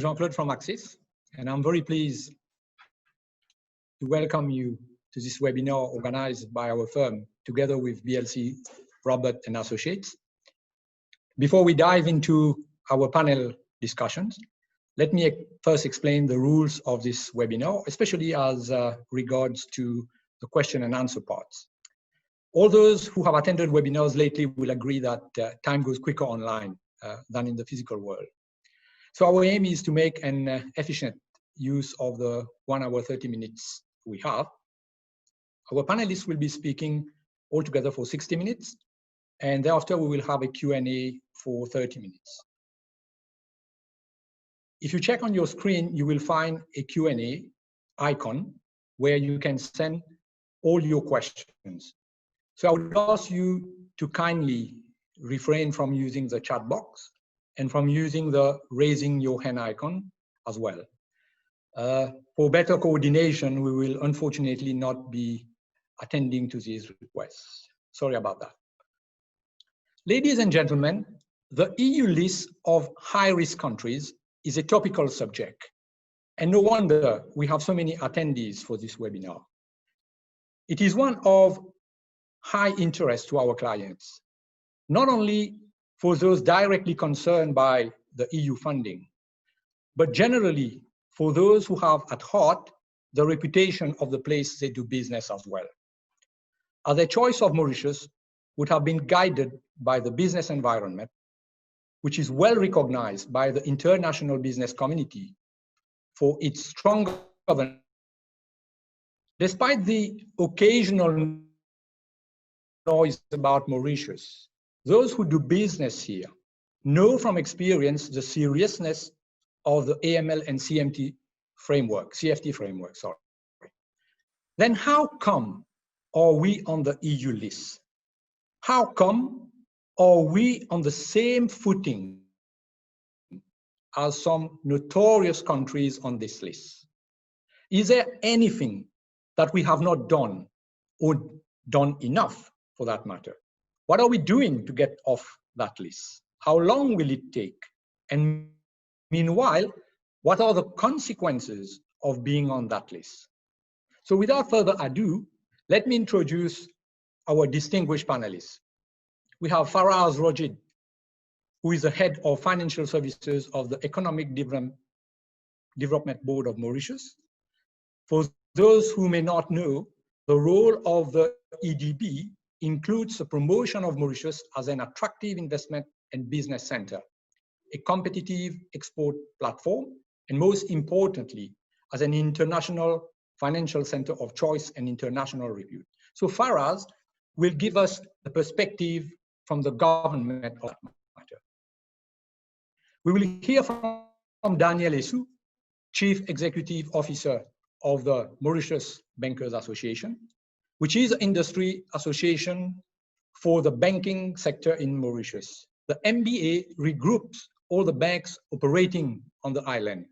Jean-Claude from Axis, and I'm very pleased to welcome you to this webinar organized by our firm together with BLC Robert and Associates. Before we dive into our panel discussions, let me first explain the rules of this webinar, especially as regards to the question and answer parts. All those who have attended webinars lately will agree that time goes quicker online than in the physical world. So our aim is to make an efficient use of the 1 hour 30 minutes we have. Our panelists will be speaking altogether for 60 minutes, and thereafter we will have a Q&A for 30 minutes. If you check on your screen, you will find a Q&A icon where you can send all your questions. So I would ask you to kindly refrain from using the chat box and from using the raising your hand icon as well. For better coordination, we will unfortunately not be attending to these requests. Sorry about that. Ladies and gentlemen, the EU list of high-risk countries is a topical subject, and no wonder we have so many attendees for this webinar. It is one of high interest to our clients, not only for those directly concerned by the EU funding, but generally for those who have at heart the reputation of the place they do business as well. As their choice of Mauritius would have been guided by the business environment, which is well recognized by the international business community for its strong governance. Despite the occasional noise about Mauritius, those who do business here know from experience the seriousness of the AML and CFD framework, sorry. Then how come are we on the EU list? How come are we on the same footing as some notorious countries on this list? Is there anything that we have not done or done enough for that matter? What are we doing to get off that list? How long will it take? And meanwhile, what are the consequences of being on that list? So without further ado, let me introduce our distinguished panelists. We have Faraz Rojid, who is the head of financial services of the Economic Development Board of Mauritius. For those who may not know, the role of the EDB includes the promotion of Mauritius as an attractive investment and business center, a competitive export platform, and most importantly, as an international financial center of choice and international repute. So Faraz will give us the perspective from the government of that matter. We will hear from Daniel Esu, Chief Executive Officer of the Mauritius Bankers Association, which is an industry association for the banking sector in Mauritius. The MBA regroups all the banks operating on the island,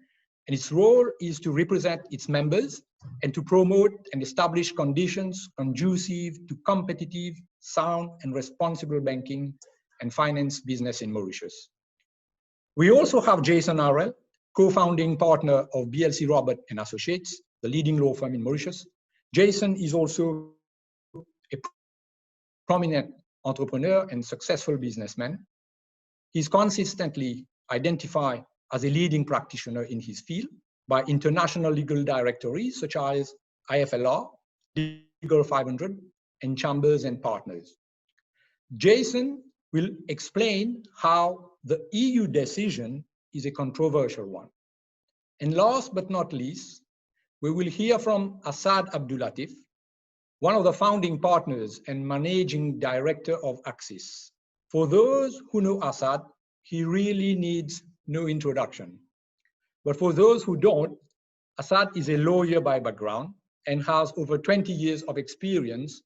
and its role is to represent its members and to promote and establish conditions conducive to competitive, sound, and responsible banking and finance business in Mauritius. We also have Jason Arrell, co-founding partner of BLC Robert and Associates, the leading law firm in Mauritius. Jason is also a prominent entrepreneur and successful businessman. He's consistently identified as a leading practitioner in his field by international legal directories such as IFLR, Legal 500, and Chambers and Partners. Jason will explain how the EU decision is a controversial one. And last but not least, we will hear from Asad Abdulatif, one of the founding partners and managing director of Axis. For those who know Asad, he really needs no introduction. But for those who don't, Asad is a lawyer by background and has over 20 years of experience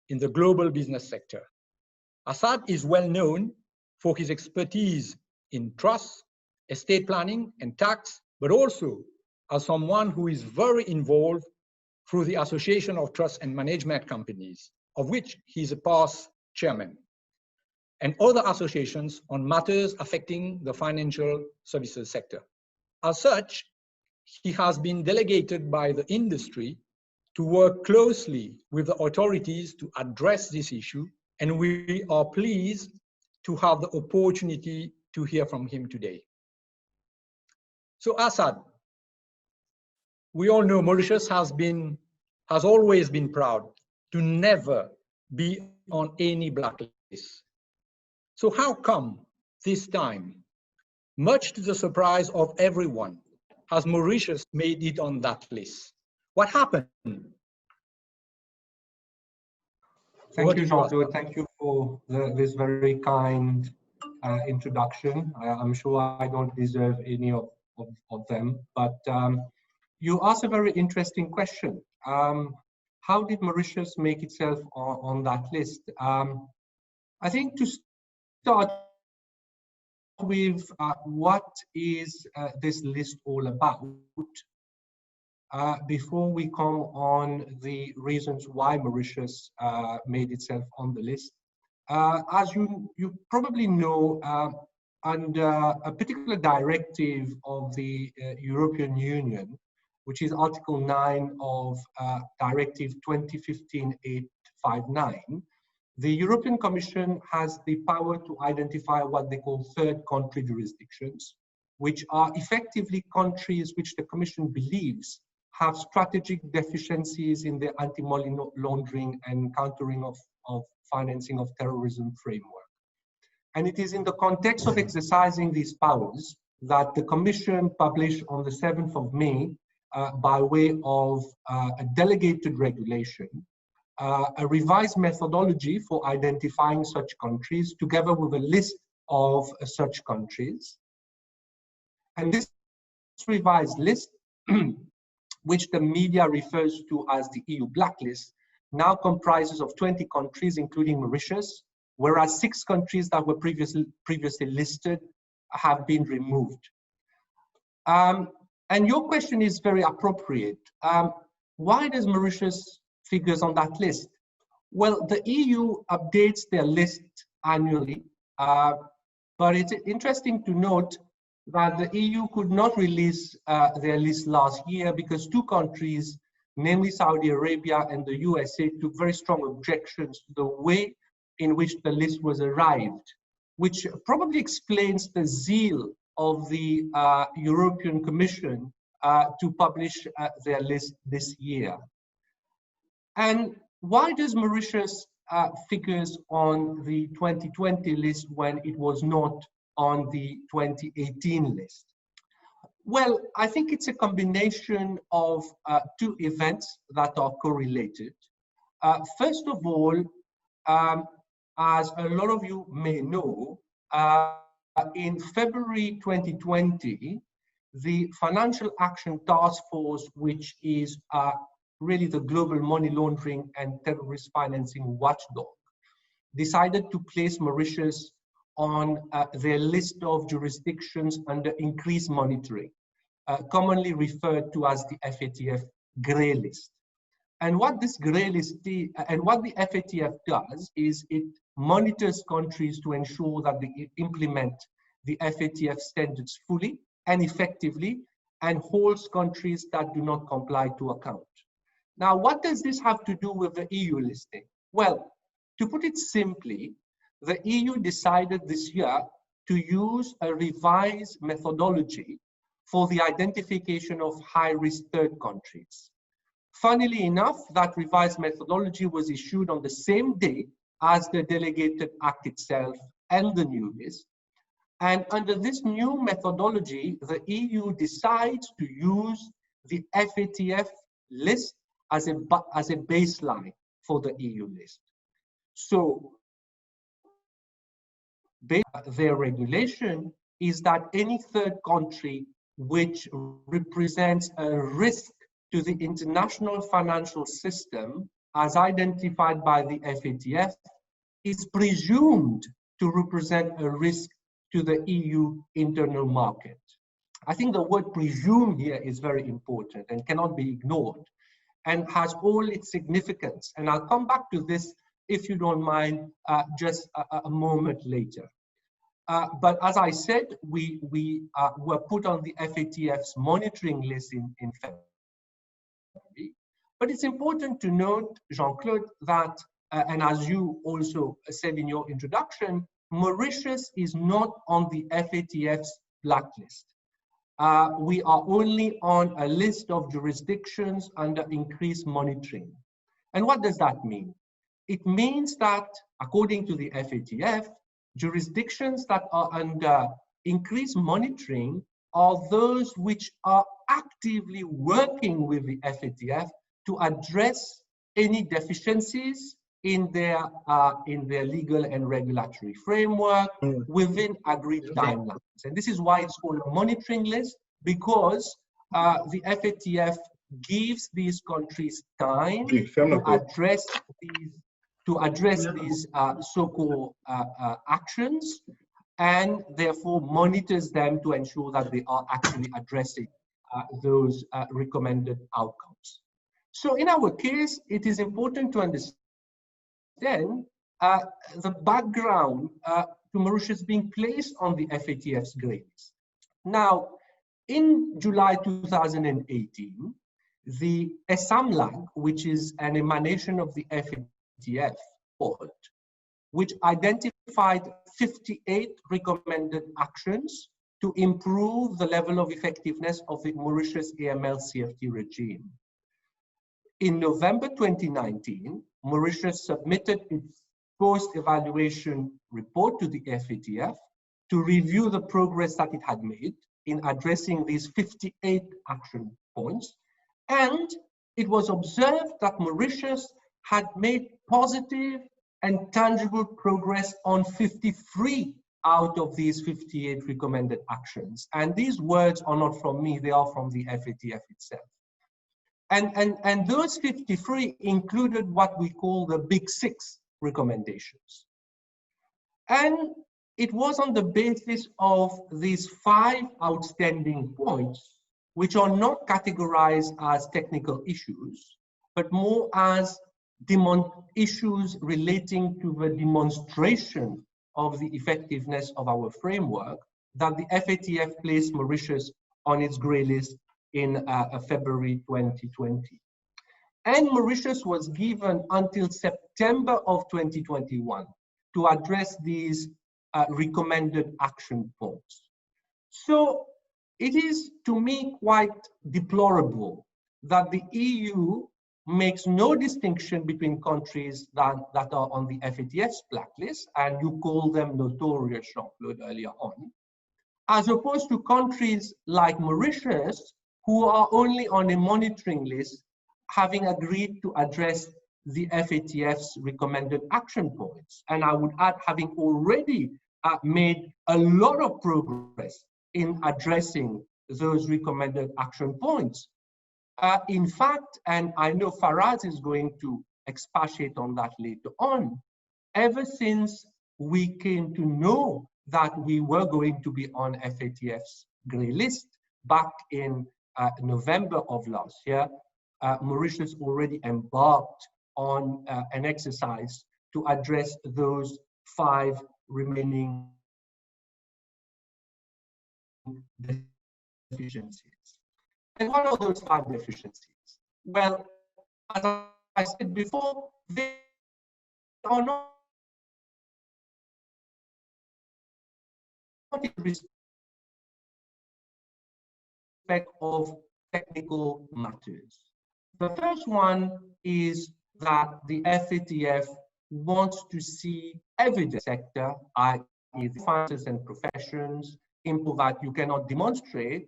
in the global business sector. Asad is well known for his expertise in trust, estate planning, and tax, but also as someone who is very involved through the Association of Trust and Management Companies, of which he is a past chairman, and other associations on matters affecting the financial services sector. As such, he has been delegated by the industry to work closely with the authorities to address this issue, and we are pleased to have the opportunity to hear from him today. So Assad, we all know Mauritius has always been proud to never be on any blacklist. So how come this time, much to the surprise of everyone, has Mauritius made it on that list? What happened? Thank you, Jean-Claude. Thank you for this very kind introduction. I'm sure I don't deserve any of them, but you asked a very interesting question. How did Mauritius make itself on that list? I think to start with, what is this list all about? Before we come on the reasons why Mauritius made itself on the list. As you probably know, under a particular directive of the European Union, which is Article 9 of Directive 2015/859, the European Commission has the power to identify what they call third country jurisdictions, which are effectively countries which the Commission believes have strategic deficiencies in the anti-money laundering and countering of financing of terrorism framework. And it is in the context of exercising these powers that the Commission published on the 7th of May, by way of a delegated regulation, a revised methodology for identifying such countries together with a list of such countries. And this revised list, which the media refers to as the EU Blacklist, now comprises of 20 countries, including Mauritius, whereas 6 countries that were previously listed have been removed. And your question is very appropriate. Why does Mauritius figures on that list? Well, the EU updates their list annually, but it's interesting to note that the EU could not release their list last year because 2 countries, namely Saudi Arabia and the USA, took very strong objections to the way in which the list was arrived, which probably explains the zeal of the European Commission to publish their list this year. And why does Mauritius figures on the 2020 list when it was not on the 2018 list? Well, I think it's a combination of 2 events that are correlated. First of all, as a lot of you may know, in February 2020, the Financial Action Task Force, which is really the global money laundering and terrorist financing watchdog, decided to place Mauritius on their list of jurisdictions under increased monitoring, commonly referred to as the FATF grey list. And what this grey list and what the FATF does is it monitors countries to ensure that they implement the FATF standards fully and effectively, and holds countries that do not comply to account. Now, what does this have to do with the EU listing? Well, to put it simply, the EU decided this year to use a revised methodology for the identification of high-risk third countries. Funnily enough, that revised methodology was issued on the same day as the delegated act itself and the new list. And under this new methodology, the EU decides to use the FATF list as a baseline for the EU list. So their regulation is that any third country which represents a risk to the international financial system as identified by the FATF is presumed to represent a risk to the EU internal market. I think the word presume here is very important and cannot be ignored and has all its significance. And I'll come back to this, if you don't mind, just a moment later. But as I said, we were put on the FATF's monitoring list in February. But it's important to note, Jean-Claude, that, and as you also said in your introduction, Mauritius is not on the FATF's blacklist. We are only on a list of jurisdictions under increased monitoring. And what does that mean? It means that, according to the FATF, jurisdictions that are under increased monitoring are those which are actively working with the FATF to address any deficiencies in their legal and regulatory framework within agreed timelines. And this is why it's called a monitoring list, because the FATF gives these countries time to address these so-called actions, and therefore monitors them to ensure that they are actually addressing those recommended outcomes. So in our case, it is important to understand the background to Mauritius being placed on the FATF's grey list. Now, in July 2018, the Assam Lag, which is an emanation of the FATF report, which identified 58 recommended actions to improve the level of effectiveness of the Mauritius AML CFD regime. In November 2019, Mauritius submitted its post-evaluation report to the FATF to review the progress that it had made in addressing these 58 action points. And it was observed that Mauritius had made positive and tangible progress on 53 out of these 58 recommended actions. And these words are not from me, they are from the FATF itself. And those 53 included what we call the Big Six recommendations. And it was on the basis of these 5 outstanding points, which are not categorized as technical issues, but more as issues relating to the demonstration of the effectiveness of our framework, that the FATF placed Mauritius on its grey list in February 2020. And Mauritius was given until September of 2021 to address these recommended action points. So it is, to me, quite deplorable that the EU makes no distinction between countries that are on the FATF's blacklist, and you call them notorious, Jean-Claude, earlier on, as opposed to countries like Mauritius, who are only on a monitoring list, having agreed to address the FATF's recommended action points. And I would add, having already made a lot of progress in addressing those recommended action points. In fact, and I know Faraz is going to expatiate on that later on, ever since we came to know that we were going to be on FATF's grey list back in November of last year, Mauritius already embarked on an exercise to address those 5 remaining deficiencies. And what are those 5 deficiencies? Well, as I said before, they are not in respect of technical matters. The first one is that the FATF wants to see evidence sector, i.e. the sciences and professions, info that you cannot demonstrate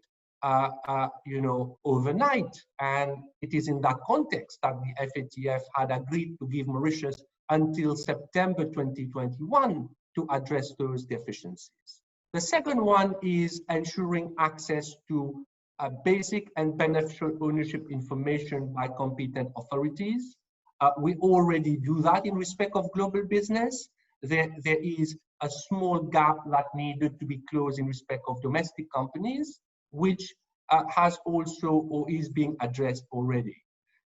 overnight. And it is in that context that the FATF had agreed to give Mauritius until September 2021 to address those deficiencies. The second one is ensuring access to basic and beneficial ownership information by competent authorities. We already do that in respect of global business. There is a small gap that needed to be closed in respect of domestic companies, which has also or is being addressed already.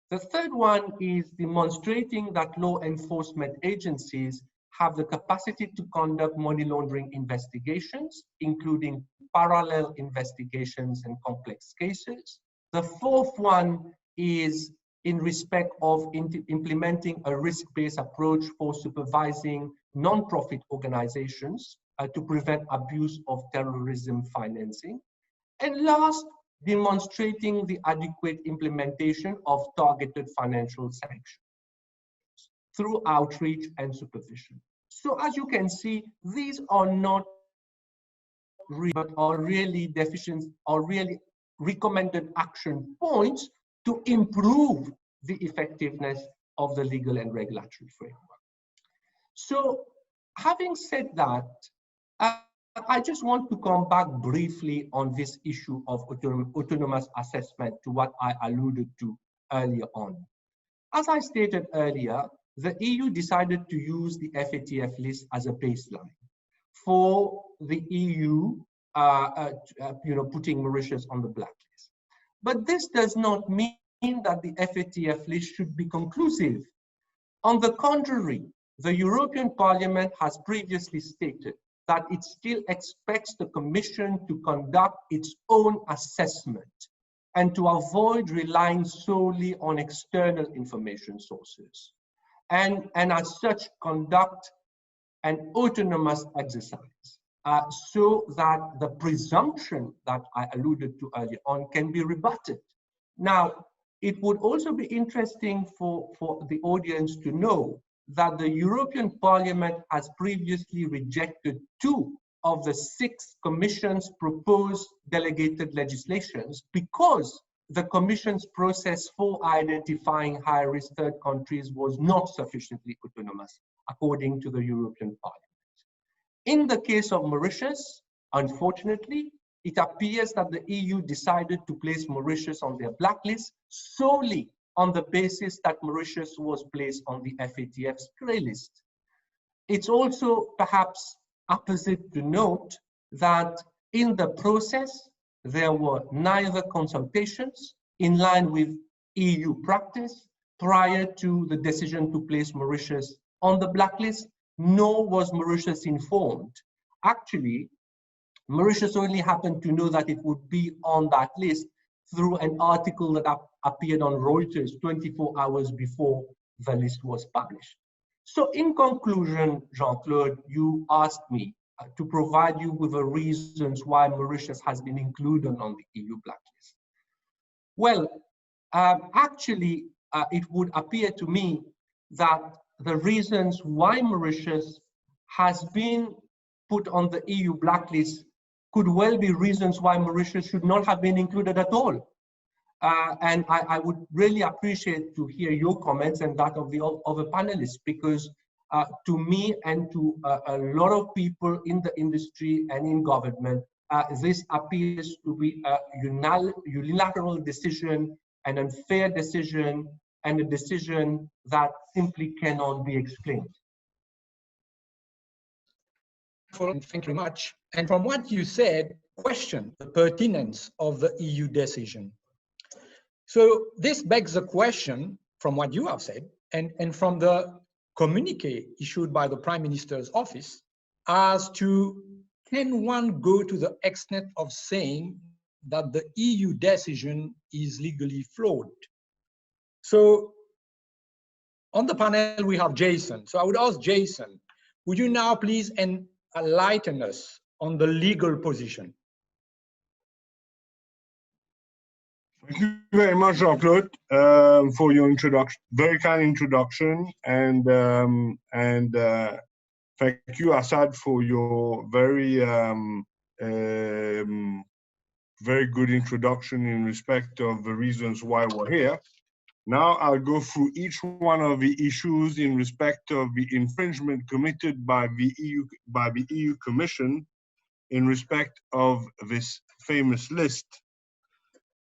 The third one is demonstrating that law enforcement agencies have the capacity to conduct money laundering investigations, including parallel investigations and complex cases. The fourth one is in respect of implementing a risk-based approach for supervising non-profit organizations to prevent abuse of terrorism financing. And last, demonstrating the adequate implementation of targeted financial sanctions through outreach and supervision. So as you can see, these are not really deficient or really recommended action points to improve the effectiveness of the legal and regulatory framework. So having said that, I just want to come back briefly on this issue of autonomous assessment to what I alluded to earlier on. As I stated earlier, the EU decided to use the FATF list as a baseline for the EU putting Mauritius on the blacklist. But this does not mean that the FATF list should be conclusive. On the contrary, the European Parliament has previously stated that it still expects the Commission to conduct its own assessment and to avoid relying solely on external information sources, and as such conduct an autonomous exercise so that the presumption that I alluded to earlier on can be rebutted. Now, it would also be interesting for the audience to know that the European Parliament has previously rejected 2 of the 6 Commission's proposed delegated legislations because the Commission's process for identifying high-risk third countries was not sufficiently autonomous, according to the European Parliament. In the case of Mauritius, unfortunately, it appears that the EU decided to place Mauritius on their blacklist solely on the basis that Mauritius was placed on the FATF's grey list. It's also perhaps apposite to note that in the process, there were neither consultations in line with EU practice prior to the decision to place Mauritius on the blacklist, nor was Mauritius informed. Actually, Mauritius only happened to know that it would be on that list through an article that appeared on Reuters 24 hours before the list was published. So in conclusion, Jean-Claude, you asked me to provide you with the reasons why Mauritius has been included on the EU blacklist. Well, actually, it would appear to me that the reasons why Mauritius has been put on the EU blacklist could well be reasons why Mauritius should not have been included at all. And I would really appreciate to hear your comments and that of the other panelists, because to me and to a lot of people in the industry and in government, this appears to be a unilateral decision, an unfair decision, and a decision that simply cannot be explained. Thank you very much. And from what you said, question the pertinence of the EU decision. So this begs the question from what you have said and from the communique issued by the Prime Minister's office as to, can one go to the extent of saying that the EU decision is legally flawed? So on the panel, we have Jason. So I would ask Jason, would you now please enlighten us on the legal position? Thank you very much, Jean-Claude, for your introduction, very kind introduction, and thank you, Assad, for your very good introduction in respect of the reasons why we're here. Now I'll go through each one of the issues in respect of the infringement committed by the EU Commission in respect of this famous list.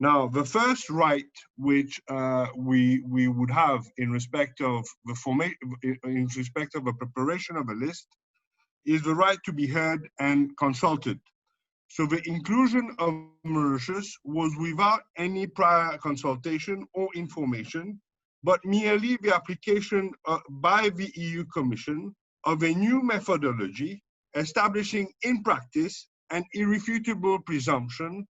Now, the first right which we would have in respect of the preparation of a list is the right to be heard and consulted. So the inclusion of Mauritius was without any prior consultation or information, but merely the application by the EU Commission of a new methodology establishing in practice an irrefutable presumption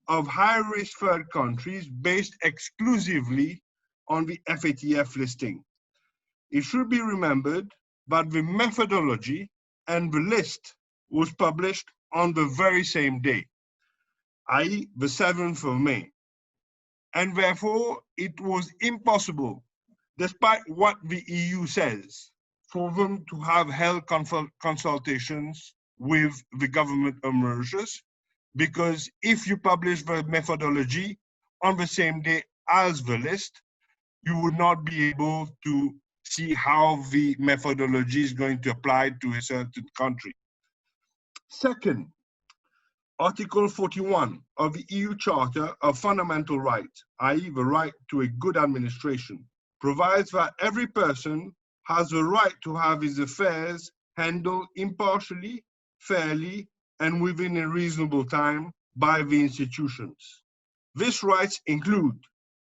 of high-risk third countries based exclusively on the FATF listing. It should be remembered that the methodology and the list was published on the very same day, i.e. the 7th of May. And therefore, it was impossible, despite what the EU says, for them to have held consultations with the government of Mauritius, because if you publish the methodology on the same day as the list, you would not be able to see how the methodology is going to apply to a certain country. Second, Article 41 of the EU Charter of Fundamental Rights, i.e. the right to a good administration, provides that every person has the right to have his affairs handled impartially, fairly, and within a reasonable time by the institutions. These rights include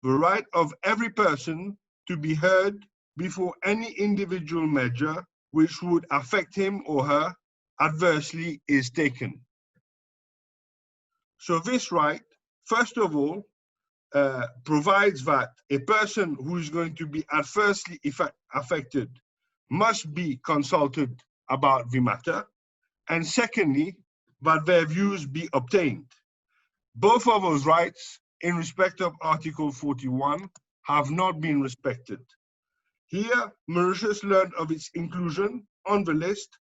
the right of every person to be heard before any individual measure which would affect him or her adversely is taken. So this right, first of all, provides that a person who is going to be adversely affected must be consulted about the matter, and secondly, that their views be obtained. Both of those rights in respect of Article 41 have not been respected. Here, Mauritius learned of its inclusion on the list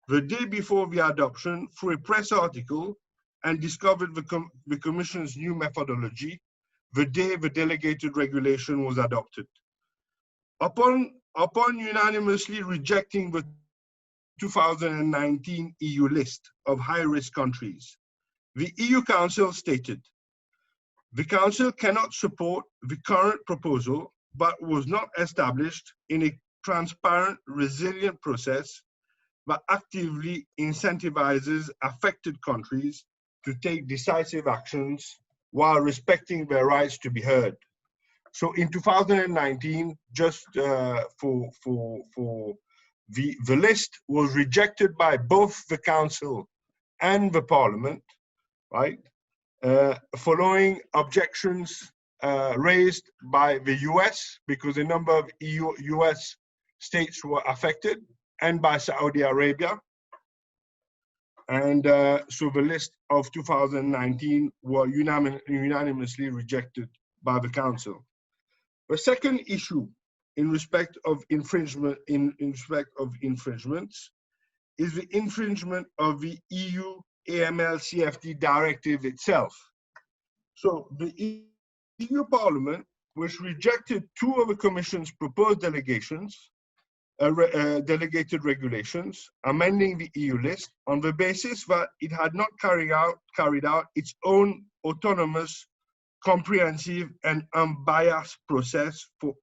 the day before the adoption through a press article and discovered the Commission's new methodology the day the delegated regulation was adopted. Upon unanimously rejecting the 2019 EU list of high-risk countries, the EU Council stated, "The Council cannot support the current proposal, but was not established in a transparent, resilient process that actively incentivizes affected countries to take decisive actions while respecting their rights to be heard." So in 2019, just the list was rejected by both the Council and the Parliament, right? Following objections raised by the US, because a number of US states were affected, and by Saudi Arabia. And so the list of 2019 were unanimously rejected by the Council. The second issue in respect of infringement, infringements, is the infringement of the EU AML Cfd Directive itself. So the EU Parliament, which rejected two of the Commission's proposed delegated regulations, amending the EU list on the basis that it had not carried out its own autonomous, comprehensive, and unbiased process for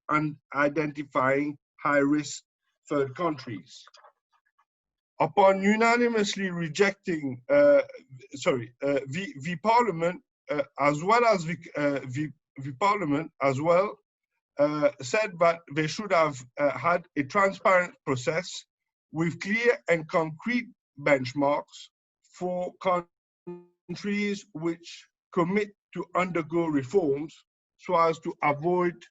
identifying high-risk third countries. Upon unanimously rejecting, the Parliament, as well as the Parliament as well, said that they should have had a transparent process with clear and concrete benchmarks for countries which commit to undergo reforms so as to avoid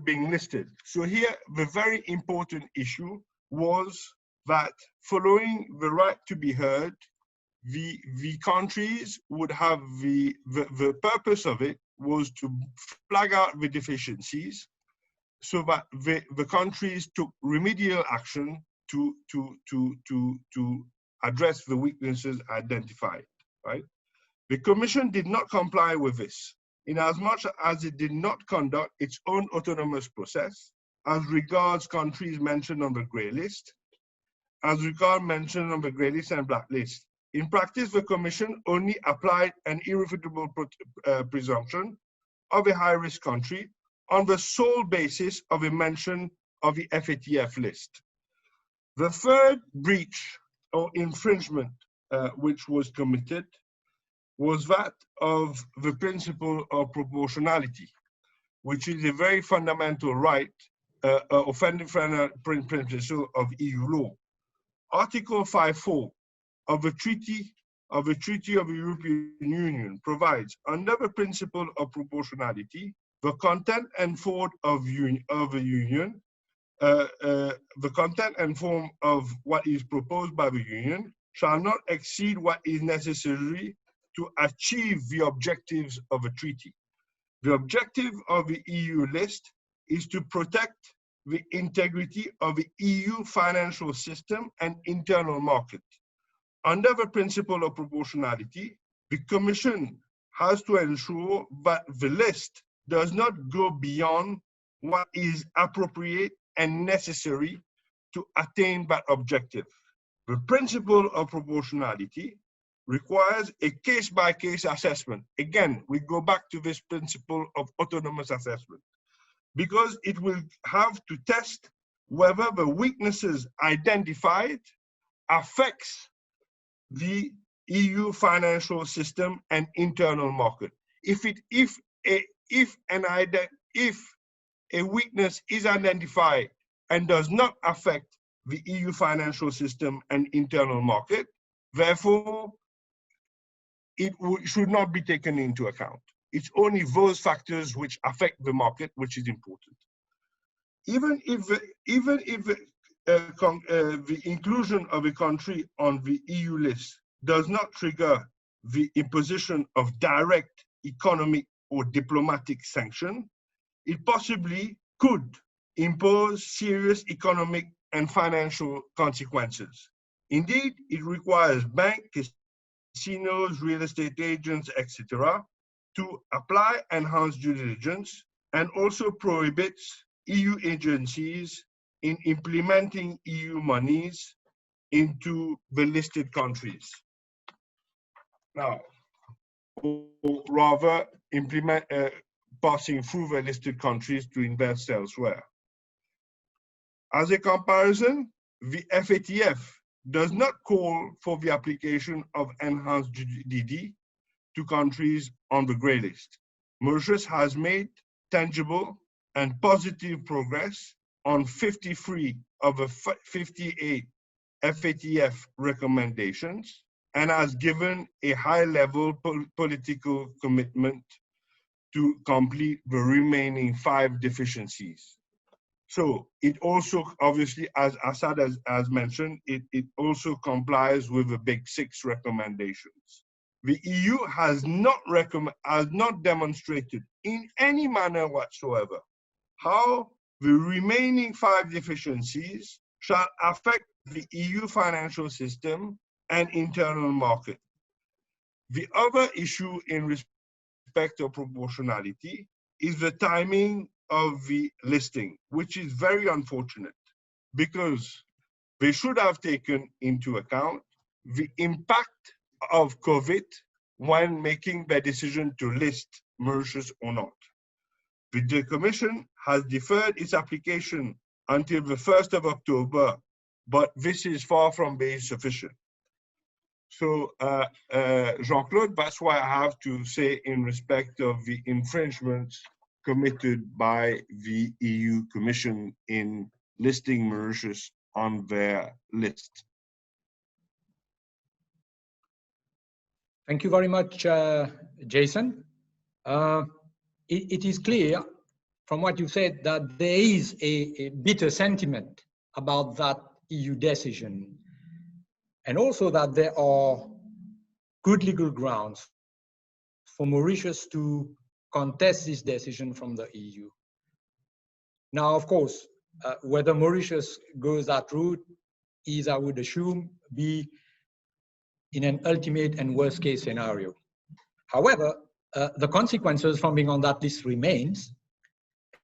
being listed. So here, the very important issue was that following the right to be heard, the countries would have the purpose of it was to flag out the deficiencies so that the countries took remedial action to address the weaknesses identified, right? The Commission did not comply with this, in as much as it did not conduct its own autonomous process as regards countries mentioned on the grey list, as regards mentioned on the grey list and blacklist. In practice, the Commission only applied an irrefutable presumption of a high-risk country on the sole basis of a mention of the FATF list. The third breach or infringement which was committed was that of the principle of proportionality, which is a very fundamental right offending principle of EU law. Article 5.4 of the Treaty of the European Union provides, under the principle of proportionality, the content and form of the Union, the content and form of what is proposed by the Union shall not exceed what is necessary to achieve the objectives of a treaty. The objective of the EU list is to protect the integrity of the EU financial system and internal market. Under the principle of proportionality, the Commission has to ensure that the list does not go beyond what is appropriate and necessary to attain that objective. The principle of proportionality requires a case-by-case assessment. Again, we go back to this principle of autonomous assessment, because it will have to test whether the weaknesses identified affects the EU financial system and internal market. If a weakness is identified and does not affect the EU financial system and internal market, therefore, it should not be taken into account. It's only those factors which affect the market which is important. Even if the inclusion of a country on the EU list does not trigger the imposition of direct economic or diplomatic sanction, it possibly could impose serious economic and financial consequences. Indeed, it requires banks, casinos, real estate agents, etc., to apply enhanced due diligence, and also prohibits EU agencies in implementing EU monies into the listed countries. Now, or rather, passing through the listed countries to invest elsewhere. As a comparison, the FATF does not call for the application of enhanced DD to countries on the grey list. Mauritius has made tangible and positive progress on 53 of the 58 FATF recommendations, and has given a high-level political commitment to complete the remaining 5 deficiencies. So it also, obviously, as Assad has mentioned, it also complies with the Big 6 recommendations. The EU has not demonstrated in any manner whatsoever how the remaining 5 deficiencies shall affect the EU financial system and internal market. The other issue in respect of proportionality is the timing of the listing, which is very unfortunate, because they should have taken into account the impact of COVID when making their decision to list Mauritius or not. The Commission has deferred its application until the 1st of October, but this is far from being sufficient. So, Jean-Claude, that's why I have to say in respect of the infringements committed by the EU Commission in listing Mauritius on their list. Thank you very much, Jason. It is clear from what you said that there is a bitter sentiment about that EU decision, and also that there are good legal grounds for Mauritius to contest this decision from the EU. Now, of course, whether Mauritius goes that route is, I would assume, be in an ultimate and worst case scenario. However, the consequences from being on that list remains,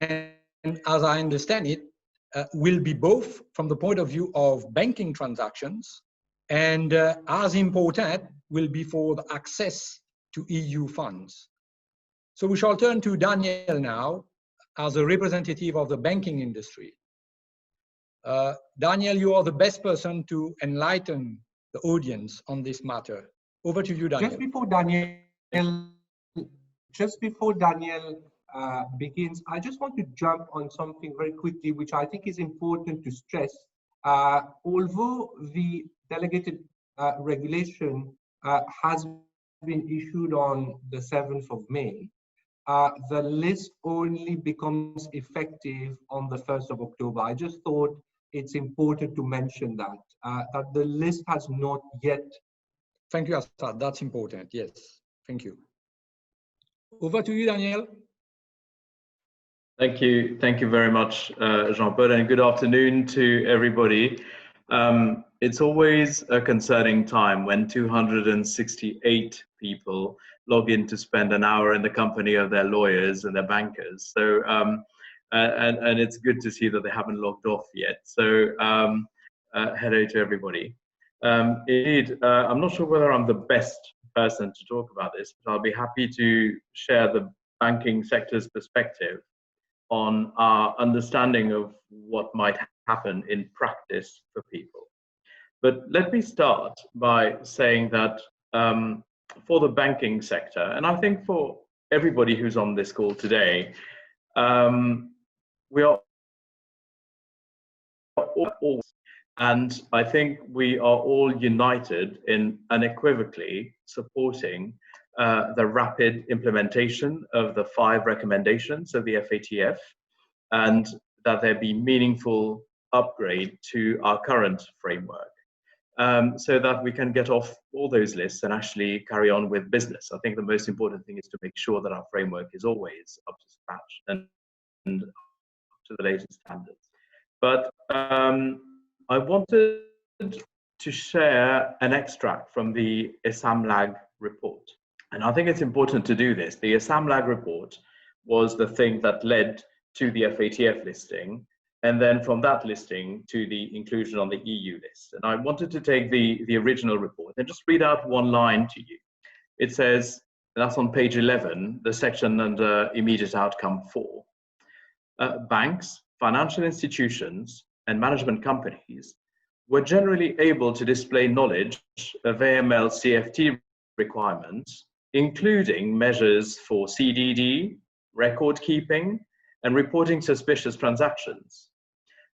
and as I understand it, will be both from the point of view of banking transactions, and as important will be for the access to EU funds. So we shall turn to Daniel now as a representative of the banking industry. Daniel, you are the best person to enlighten the audience on this matter. Over to you, Daniel. Just before Daniel begins, I just want to jump on something very quickly, which I think is important to stress. Although the delegated regulation has been issued on the 7th of May, the list only becomes effective on the 1st of October. I just thought it's important to mention that, that the list has not yet. Thank you, Assad. That's important. Yes, thank you. Over to you, Daniel. Thank you very much, Jean-Paul, and good afternoon to everybody. It's always a concerning time when 268 people log in to spend an hour in the company of their lawyers and their bankers. So, and it's good to see that they haven't logged off yet. So, hello to everybody. Indeed, I'm not sure whether I'm the best person to talk about this, but I'll be happy to share the banking sector's perspective on our understanding of what might happen in practice for people. But let me start by saying that for the banking sector, and I think for everybody who's on this call today, we are all, and I think we are all united in unequivocally supporting the rapid implementation of the 5 recommendations of the FATF, and that there be meaningful upgrade to our current framework, so that we can get off all those lists and actually carry on with business. I think the most important thing is to make sure that our framework is always up to scratch and to the latest standards. But I wanted to share an extract from the Assam Lag Report. And I think it's important to do this. The Assam Lag Report was the thing that led to the FATF listing, and then from that listing to the inclusion on the EU list. And I wanted to take the original report and just read out one line to you. It says, that's on page 11, the section under immediate outcome 4. Banks, financial institutions, and management companies were generally able to display knowledge of AML CFT requirements, including measures for CDD, record keeping, and reporting suspicious transactions.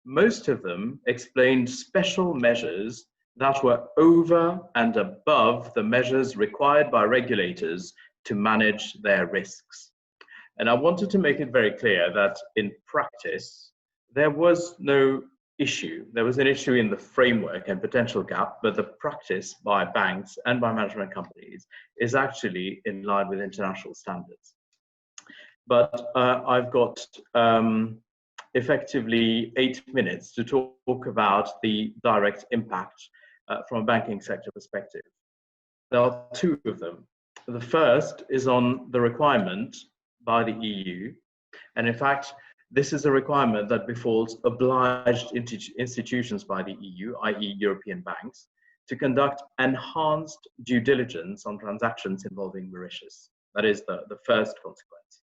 Most of them explained special measures that were over and above the measures required by regulators to manage their risks. And I wanted to make it very clear that in practice, there was no issue. There was an issue in the framework and potential gap, but the practice by banks and by management companies is actually in line with international standards. But I've got effectively 8 minutes to talk about the direct impact from a banking sector perspective. There are 2 of them. The first is on the requirement by the EU, and in fact, this is a requirement that befalls obliged institutions by the EU, i.e. European banks, to conduct enhanced due diligence on transactions involving Mauritius. That is the first consequence.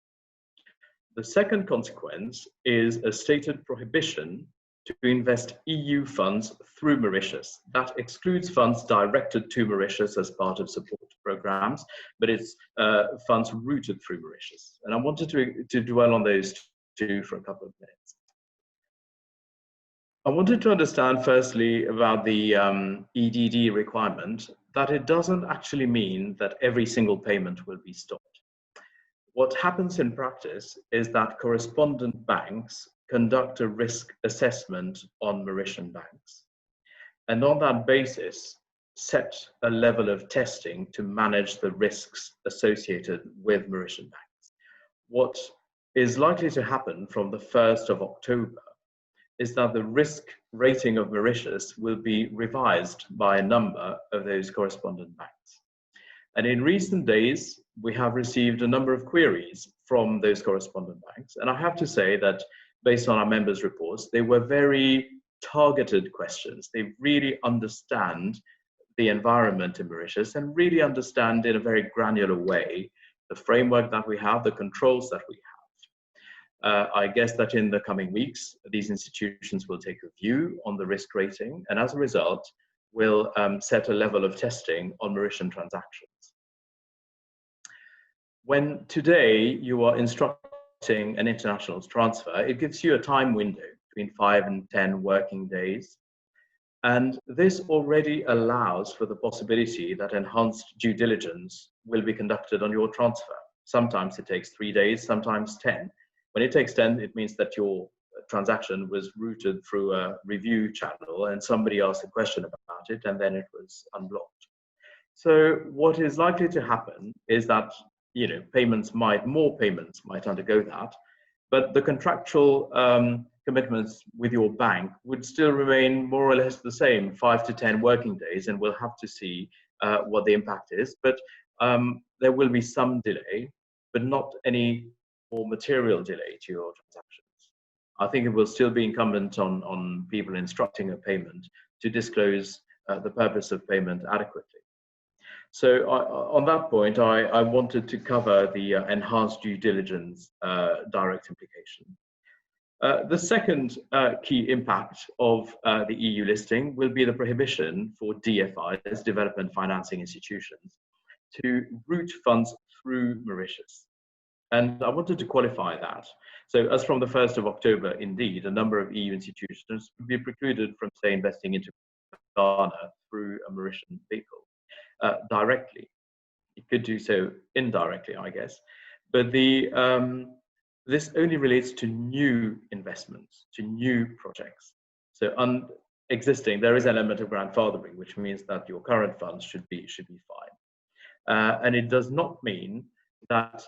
The second consequence is a stated prohibition to invest EU funds through Mauritius. That excludes funds directed to Mauritius as part of support programs, but it's funds routed through Mauritius. And I wanted to dwell on those 2 for a couple of minutes. I wanted to understand firstly about the EDD requirement, that it doesn't actually mean that every single payment will be stopped. What happens in practice is that correspondent banks conduct a risk assessment on Mauritian banks, and on that basis set a level of testing to manage the risks associated with Mauritian banks. What is likely to happen from the 1st of October is that the risk rating of Mauritius will be revised by a number of those correspondent banks. And in recent days, we have received a number of queries from those correspondent banks. And I have to say that based on our members' reports, they were very targeted questions. They really understand the environment in Mauritius and really understand in a very granular way the framework that we have, the controls that we have. I guess that in the coming weeks, these institutions will take a view on the risk rating, and as a result, will set a level of testing on Mauritian transactions. When today you are instructed an international transfer, it gives you a time window between 5 and 10 working days. And this already allows for the possibility that enhanced due diligence will be conducted on your transfer. Sometimes it takes 3 days, sometimes 10. When it takes 10, it means that your transaction was routed through a review channel and somebody asked a question about it and then it was unblocked. So what is likely to happen is that, you know, more payments might undergo that, but the contractual commitments with your bank would still remain more or less the same, 5 to 10 working days, and we'll have to see what the impact is. But there will be some delay, but not any more material delay to your transactions. I think it will still be incumbent on people instructing a payment to disclose the purpose of payment adequately. So on that point, I wanted to cover the enhanced due diligence direct implication. The second key impact of the EU listing will be the prohibition for DFIs, development financing institutions, to route funds through Mauritius. And I wanted to qualify that. So as from the 1st of October, indeed, a number of EU institutions will be precluded from, say, investing into Ghana through a Mauritian vehicle directly. It could do so indirectly, I guess. But this only relates to new investments, to new projects. So existing, there is an element of grandfathering, which means that your current funds should be fine. And it does not mean that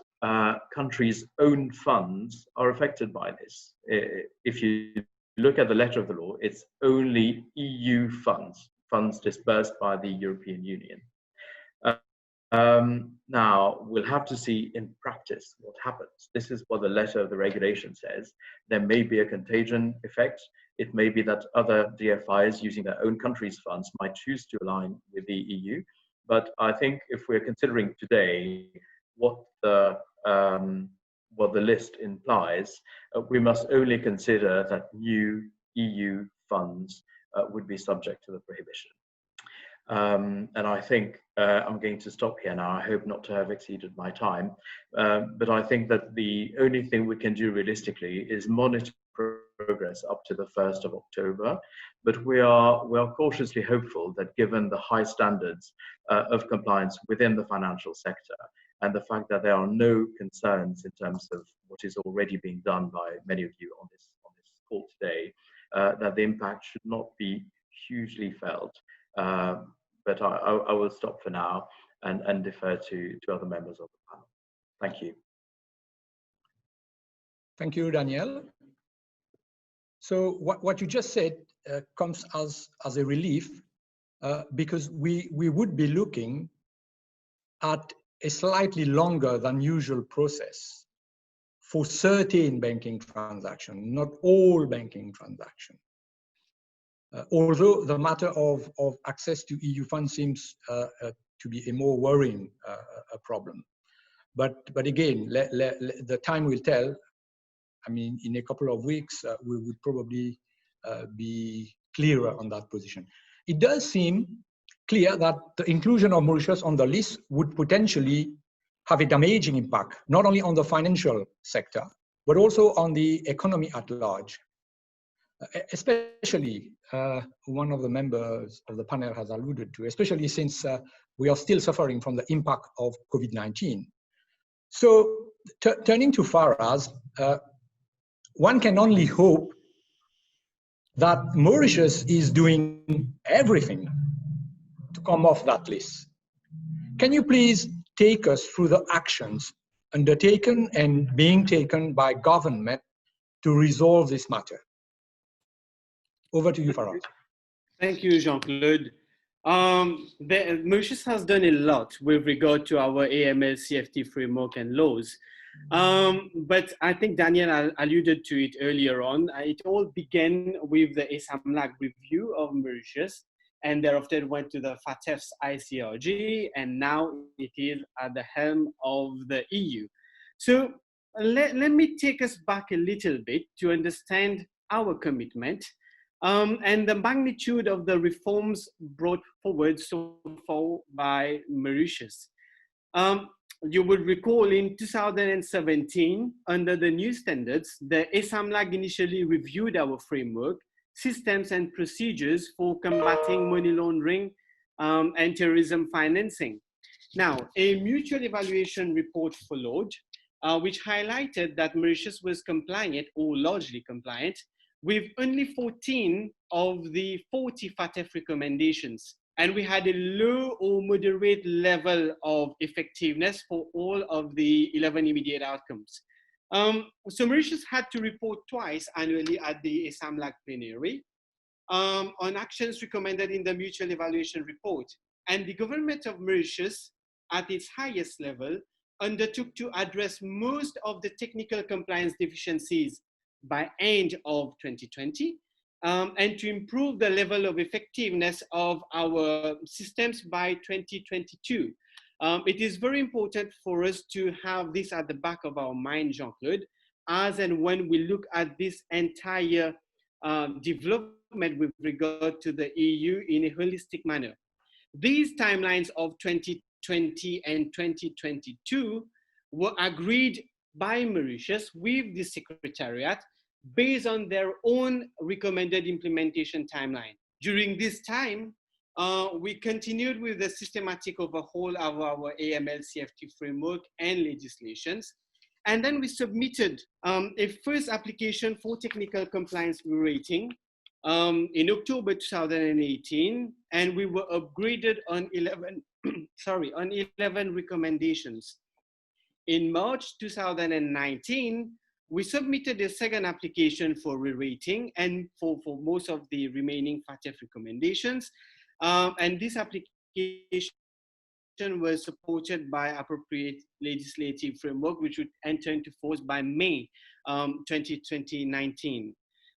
countries' own funds are affected by this. If you look at the letter of the law, it's only EU funds, funds disbursed by the European Union. Now, we'll have to see in practice what happens. This is what the letter of the regulation says. There may be a contagion effect. It may be that other DFIs using their own country's funds might choose to align with the EU. But I think if we're considering today what the list implies, we must only consider that new EU funds would be subject to the prohibition. And I think I'm going to stop here now. I hope not to have exceeded my time. But I think that the only thing we can do realistically is monitor progress up to the 1st of October. But we are cautiously hopeful that given the high standards of compliance within the financial sector and the fact that there are no concerns in terms of what is already being done by many of you on this call today, that the impact should not be hugely felt. But I will stop for now and defer to other members of the panel. Thank you. Thank you, Daniel. So what you just said comes as a relief because we would be looking at a slightly longer than usual process for certain banking transactions, not all banking transactions. Although the matter of access to EU funds seems to be a more worrying problem. But again, the time will tell. I mean, in a couple of weeks, we would probably be clearer on that position. It does seem clear that the inclusion of Mauritius on the list would potentially have a damaging impact, not only on the financial sector, but also on the economy at large. Especially, one of the members of the panel has alluded to, especially since we are still suffering from the impact of COVID-19. So, turning to Faraz, one can only hope that Mauritius is doing everything to come off that list. Can you please take us through the actions undertaken and being taken by government to resolve this matter? Over to you, Faraz. Thank you, Jean-Claude. Mauritius has done a lot with regard to our AML CFT framework and laws. But I think Daniel alluded to it earlier on. It all began with the Assam Lag review of Mauritius, and thereafter it went to the FATF's ICRG, and now it is at the helm of the EU. So let me take us back a little bit to understand our commitment and the magnitude of the reforms brought forward so far by Mauritius. you would recall in 2017, under the new standards, the Assam Lag initially reviewed our framework, systems and procedures for combating money laundering and terrorism financing. Now, a mutual evaluation report followed, which highlighted that Mauritius was compliant or largely compliant with only 14 of the 40 FATF recommendations. And we had a low or moderate level of effectiveness for all of the 11 immediate outcomes. So Mauritius had to report twice annually at the Assam Lag plenary on actions recommended in the mutual evaluation report. And the government of Mauritius, at its highest level, undertook to address most of the technical compliance deficiencies by end of 2020. And to improve the level of effectiveness of our systems by 2022. It is very important for us to have this at the back of our mind, Jean-Claude, as and when we look at this entire development with regard to the EU in a holistic manner. These timelines of 2020 and 2022 were agreed by Mauritius with the Secretariat based on their own recommended implementation timeline. During this time, we continued with the systematic overhaul of our AML CFT framework and legislations. And then we submitted a first application for technical compliance rating in October 2018, and we were upgraded on 11, on 11 recommendations. In March 2019, we submitted a second application for re-rating and for most of the remaining FATF recommendations. And this application was supported by appropriate legislative framework, which would enter into force by May 2019.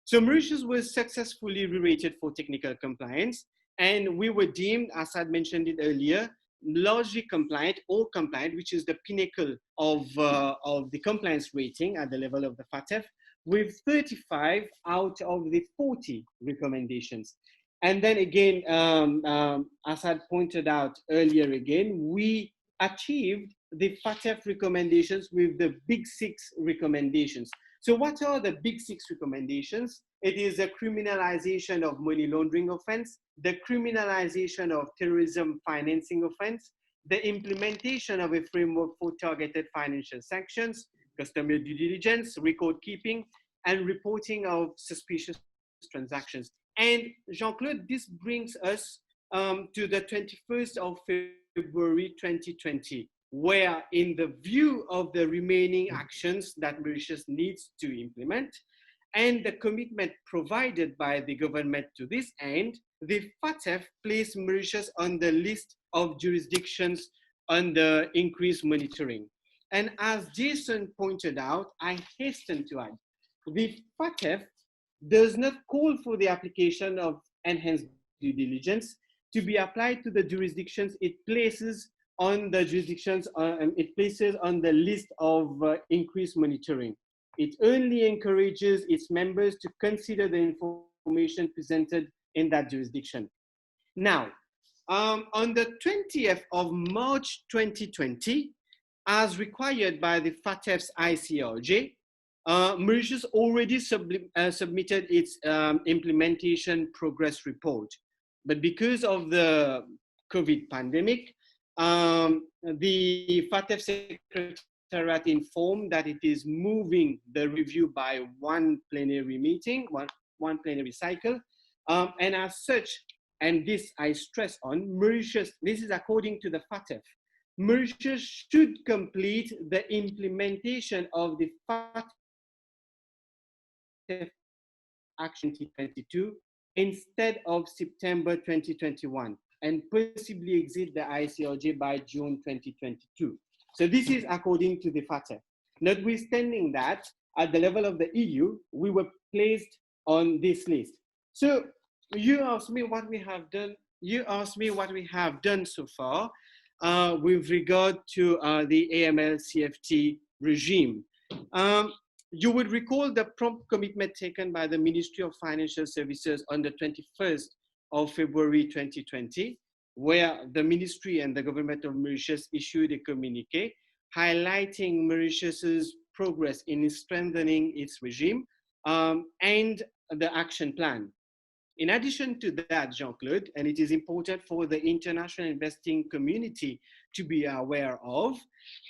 So Mauritius was successfully re-rated for technical compliance, and we were deemed, as I mentioned it earlier, largely compliant or compliant, which is the pinnacle of the compliance rating at the level of the FATF, with 35 out of the 40 recommendations. And then again, as I pointed out earlier again, we achieved the FATF recommendations with the big 6 recommendations. So what are the big 6 recommendations? It is a criminalization of money laundering offense, the criminalization of terrorism financing offense, the implementation of a framework for targeted financial sanctions, customer due diligence, record keeping, and reporting of suspicious transactions. And Jean-Claude, this brings us to the 21st of February 2020, where in the view of the remaining actions that Mauritius needs to implement and the commitment provided by the government to this end, the FATF placed Mauritius on the list of jurisdictions under increased monitoring. And as Jason pointed out, I hasten to add, the FATF does not call for the application of enhanced due diligence to be applied to the jurisdictions it places on the jurisdictions, it places on the list of increased monitoring. It only encourages its members to consider the information presented in that jurisdiction. Now, on the 20th of March 2020, as required by the FATF's ICRJ, Mauritius already submitted its implementation progress report. But because of the COVID pandemic, the FATF Secretariat informed that it is moving the review by one plenary meeting, one plenary cycle. And as such, and this I stress on, Mauritius, this is according to the FATF, Mauritius should complete the implementation of the FATF Action 2022 instead of September 2021 and possibly exit the ICRJ by June 2022. So this is according to the FATF. Notwithstanding that, at the level of the EU, we were placed on this list. So you asked me what we have done. You asked me what we have done so far with regard to the AML CFT regime. You would recall the prompt commitment taken by the Ministry of Financial Services on the 21st of February 2020, where the ministry and the government of Mauritius issued a communique highlighting Mauritius's progress in strengthening its regime and the action plan. In addition to that, Jean-Claude, and it is important for the international investing community to be aware of,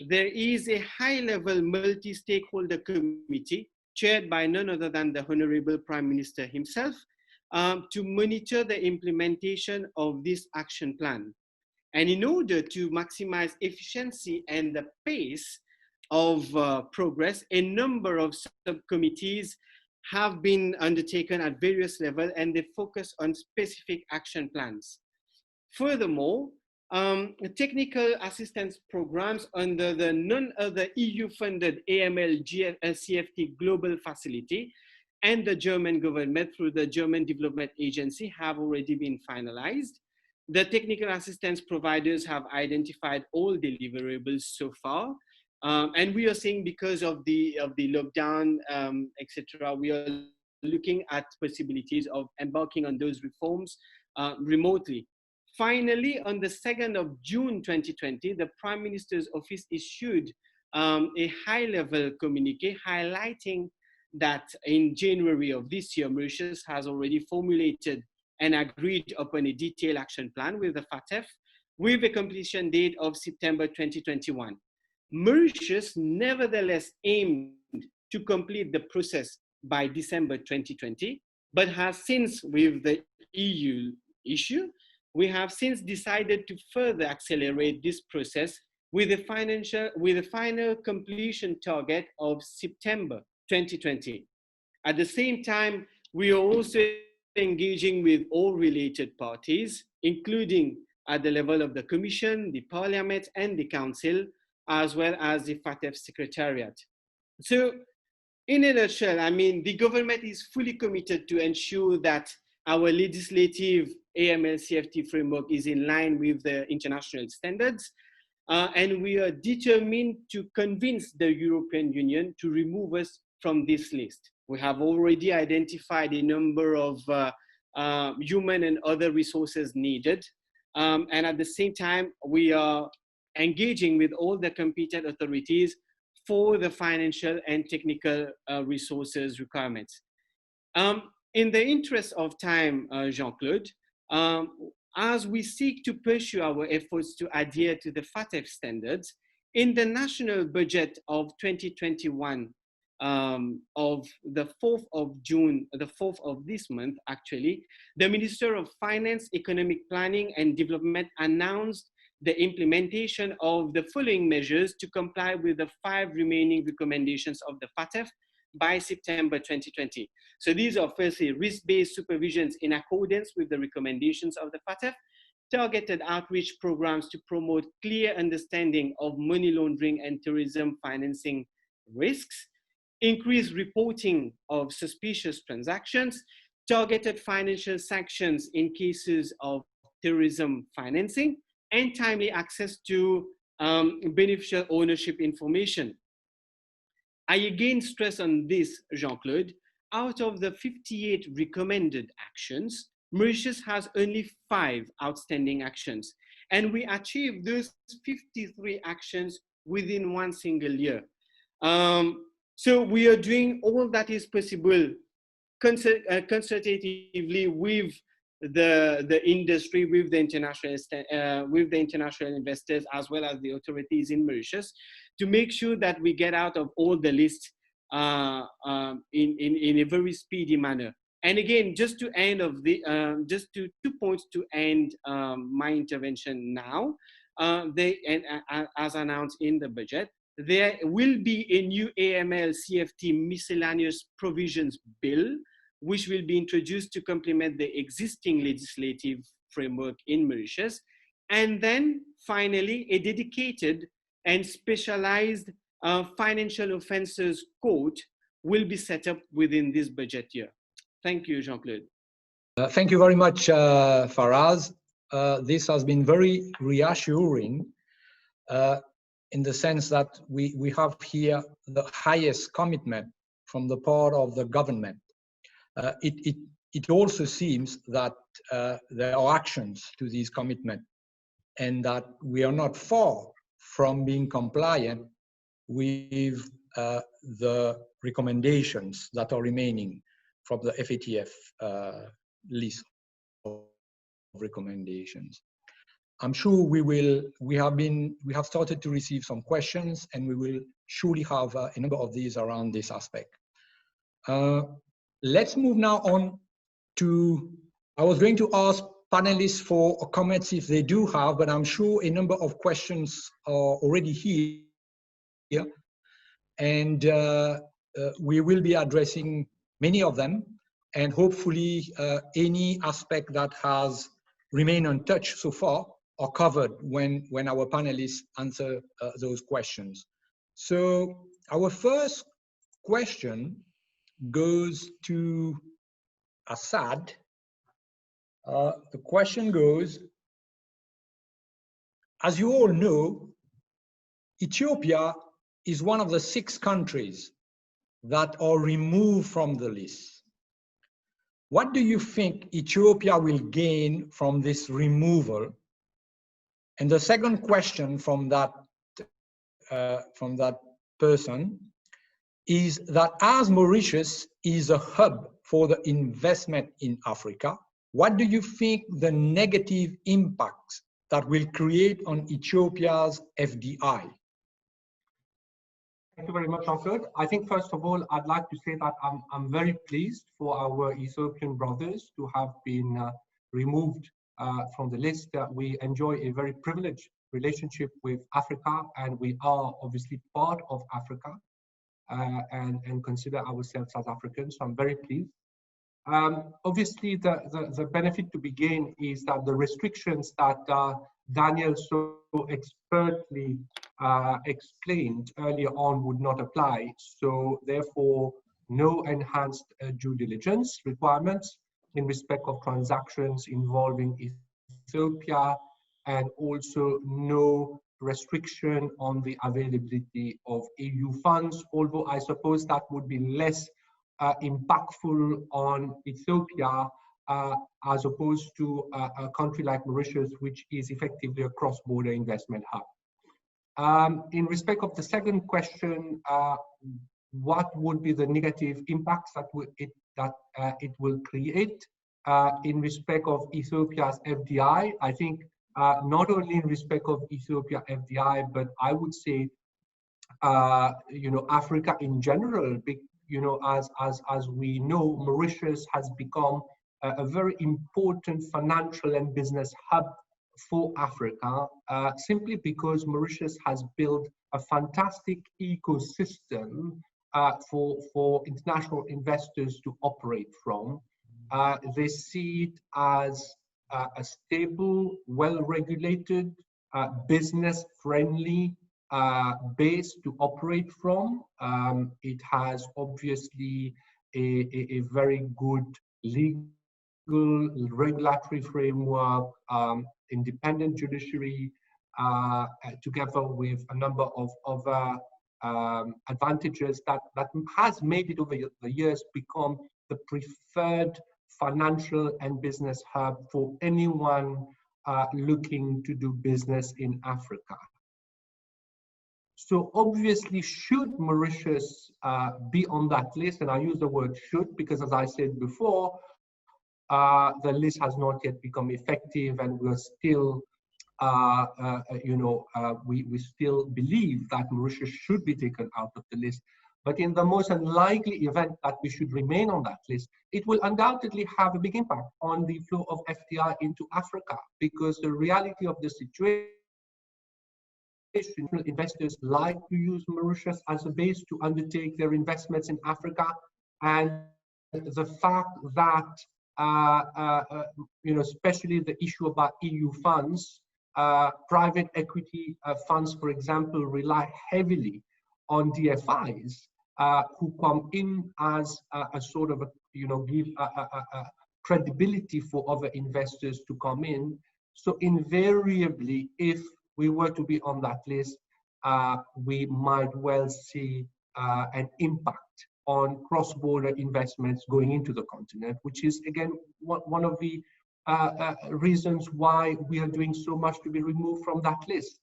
there is a high-level multi-stakeholder committee chaired by none other than the Honorable Prime Minister himself to monitor the implementation of this action plan. And in order to maximize efficiency and the pace of progress, a number of subcommittees have been undertaken at various levels, and they focus on specific action plans. Furthermore, technical assistance programs under the none other EU-funded AML CFT Global Facility and the German government through the German Development Agency have already been finalized. The technical assistance providers have identified all deliverables so far. And we are seeing, because of the lockdown, etc., we are looking at possibilities of embarking on those reforms remotely. Finally, on the 2nd of June 2020, the Prime Minister's Office issued a high-level communique highlighting that in January of this year, Mauritius has already formulated and agreed upon a detailed action plan with the FATF with a completion date of September 2021. Mauritius nevertheless aimed to complete the process by December 2020, but has since, with the EU issue, we have since decided to further accelerate this process with a final completion target of September 2020. At the same time, we are also engaging with all related parties, including at the level of the Commission, the Parliament, and the Council, as well as the FATF Secretariat. So, in a nutshell, I mean, the government is fully committed to ensure that our legislative AML CFT framework is in line with the international standards, and we are determined to convince the European Union to remove us from this list. We have already identified a number of human and other resources needed, and at the same time, we are engaging with all the competent authorities for the financial and technical resources requirements. In the interest of time, Jean-Claude, as we seek to pursue our efforts to adhere to the FATF standards, in the national budget of 2021, of the 4th of June, the 4th of this month, actually, the Minister of Finance, Economic Planning and Development announced the implementation of the following measures to comply with the 5 remaining recommendations of the FATF by September 2020. So these are firstly risk-based supervisions in accordance with the recommendations of the FATF, targeted outreach programs to promote clear understanding of money laundering and terrorism financing risks, increased reporting of suspicious transactions, targeted financial sanctions in cases of terrorism financing, and timely access to beneficial ownership information. I again stress on this, Jean-Claude, out of the 58 recommended actions, Mauritius has only 5 outstanding actions, and we achieved those 53 actions within 1 single year. So we are doing all that is possible consultatively with the industry, with the international investors, as well as the authorities in Mauritius, to make sure that we get out of all the lists in a very speedy manner. And again, just to end of the, just 2 points to end my intervention now. As announced in the budget, there will be a new AML CFT miscellaneous provisions bill, which will be introduced to complement the existing legislative framework in Mauritius. And then finally, a dedicated and specialized financial offences court will be set up within this budget year. Thank you, Jean-Claude. Thank you very much, Faraz. This has been very reassuring in the sense that we have here the highest commitment from the part of the government. It also seems that there are actions to these commitments and that we are not far from being compliant with the recommendations that are remaining from the FATF list of recommendations. I'm sure we have started to receive some questions, and we will surely have a number of these around this aspect. Let's move now on to, I was going to ask panelists for comments if they do have, but I'm sure a number of questions are already here, and we will be addressing many of them, and hopefully any aspect that has remained untouched so far are covered when our panelists answer those questions. So our first question goes to Assad. The question goes, as you all know, Ethiopia is one of the 6 countries that are removed from the list. What do you think Ethiopia will gain from this removal? And the second question from that person is that as Mauritius is a hub for the investment in Africa, what do you think the negative impacts that will create on Ethiopia's FDI? Thank you very much, Jean-Claude. I think first of all, I'd like to say that I'm very pleased for our Ethiopian brothers to have been removed from the list. We enjoy a very privileged relationship with Africa, and we are obviously part of Africa and consider ourselves as Africans. So I'm very pleased. Obviously, the benefit to be gained is that the restrictions that Daniel so expertly explained earlier on would not apply. So therefore, no enhanced due diligence requirements in respect of transactions involving Ethiopia, and also no restriction on the availability of EU funds, although I suppose that would be less impactful on Ethiopia as opposed to a country like Mauritius, which is effectively a cross-border investment hub. In respect of the second question, what would be the negative impacts that it will create in respect of Ethiopia's FDI? I think not only in respect of Ethiopia FDI, but I would say, Africa in general. As we know, Mauritius has become a very important financial and business hub for Africa, simply because Mauritius has built a fantastic ecosystem for international investors to operate from. They see it as a stable, well-regulated, business-friendly base to operate from. It has obviously a very good legal regulatory framework, independent judiciary, together with a number of other advantages that has made it over the years become the preferred financial and business hub for anyone looking to do business in Africa. So obviously, should Mauritius be on that list, and I use the word should because, as I said before, the list has not yet become effective, and we're still, we still believe that Mauritius should be taken out of the list. But in the most unlikely event that we should remain on that list, it will undoubtedly have a big impact on the flow of FDI into Africa, because the reality of the situation, investors like to use Mauritius as a base to undertake their investments in Africa, and the fact that especially the issue about EU funds, private equity funds, for example, rely heavily on DFIs who come in as a sort of give a credibility for other investors to come in. So invariably, if we were to be on that list, we might well see an impact on cross-border investments going into the continent, which is, again, one of the reasons why we are doing so much to be removed from that list.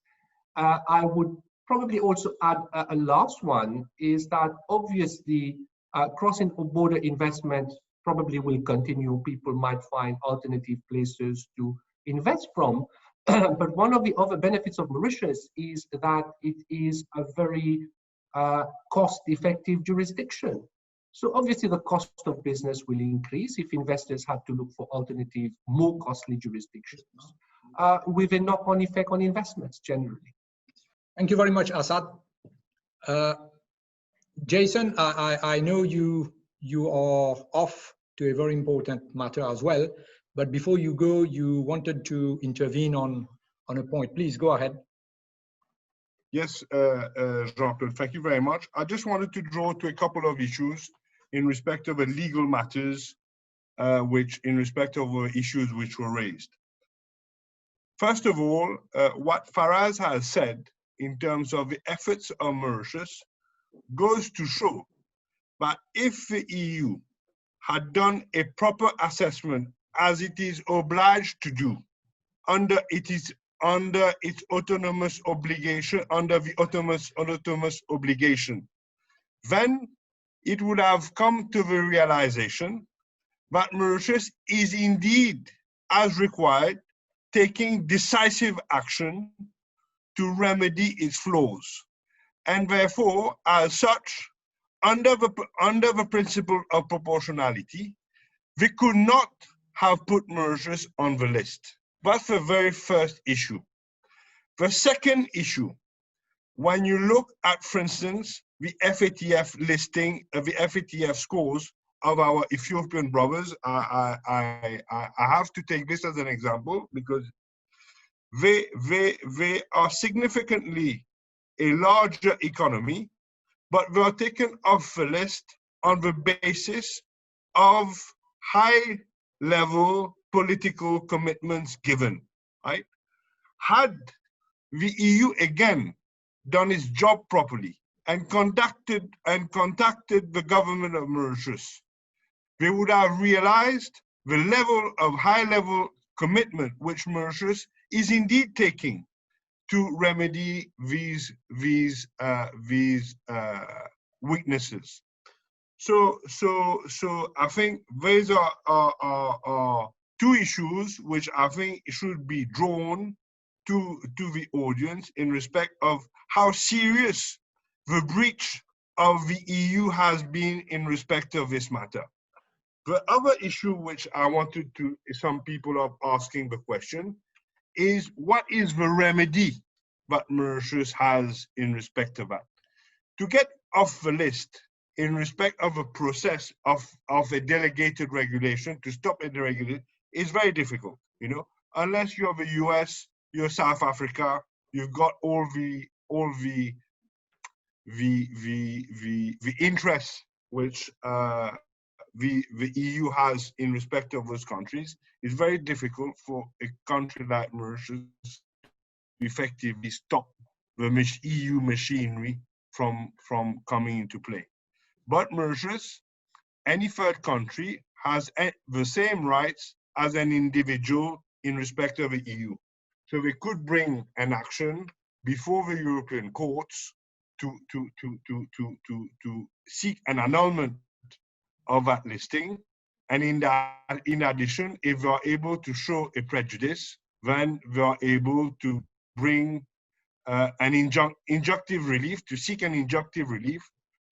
I would probably also add a last one is that obviously crossing border investment probably will continue. People might find alternative places to invest from. But one of the other benefits of Mauritius is that it is a very cost-effective jurisdiction. So obviously the cost of business will increase if investors have to look for alternative, more costly jurisdictions, with a knock-on effect on investments generally. Thank you very much, Assad. Jason, I know you are off to a very important matter as well, but before you go, you wanted to intervene on a point. Please go ahead. Yes, Jean-Claude, thank you very much. I just wanted to draw to a couple of issues in respect of the legal matters, which in respect of issues which were raised. First of all, what Faraz has said in terms of the efforts of Mauritius goes to show that if the EU had done a proper assessment as it is obliged to do under its autonomous obligation, under the autonomous obligation, then it would have come to the realization that Mauritius is indeed, as required, taking decisive action to remedy its flaws. And therefore, as such, under the principle of proportionality, we could not have put Mauritius on the list. That's the very first issue. The second issue, when you look at, for instance, the FATF listing, the FATF scores of our Ethiopian brothers, I have to take this as an example because they are significantly a larger economy, but they are taken off the list on the basis of high-level political commitments given, right? Had the EU again done its job properly and contacted the government of Mauritius, they would have realized the level of high-level commitment which Mauritius is indeed taking to remedy these weaknesses. So I think these are two issues which I think should be drawn to the audience in respect of how serious the breach of the EU has been in respect of this matter. The other issue which I wanted to, some people are asking the question, is what is the remedy that Mauritius has in respect of that? To get off the list in respect of a process of a delegated regulation, to stop a deregulation, is very difficult, you know, unless you're the US, you're South Africa, you've got all the interests which the EU has in respect of those countries. It's very difficult for a country like Mauritius to effectively stop the EU machinery from coming into play. But Mauritius, any third country, has the same rights as an individual in respect of the EU. So they could bring an action before the European courts to seek an annulment of that listing. And in addition, if they are able to show a prejudice, then they are able to bring an injunctive relief, to seek an injunctive relief,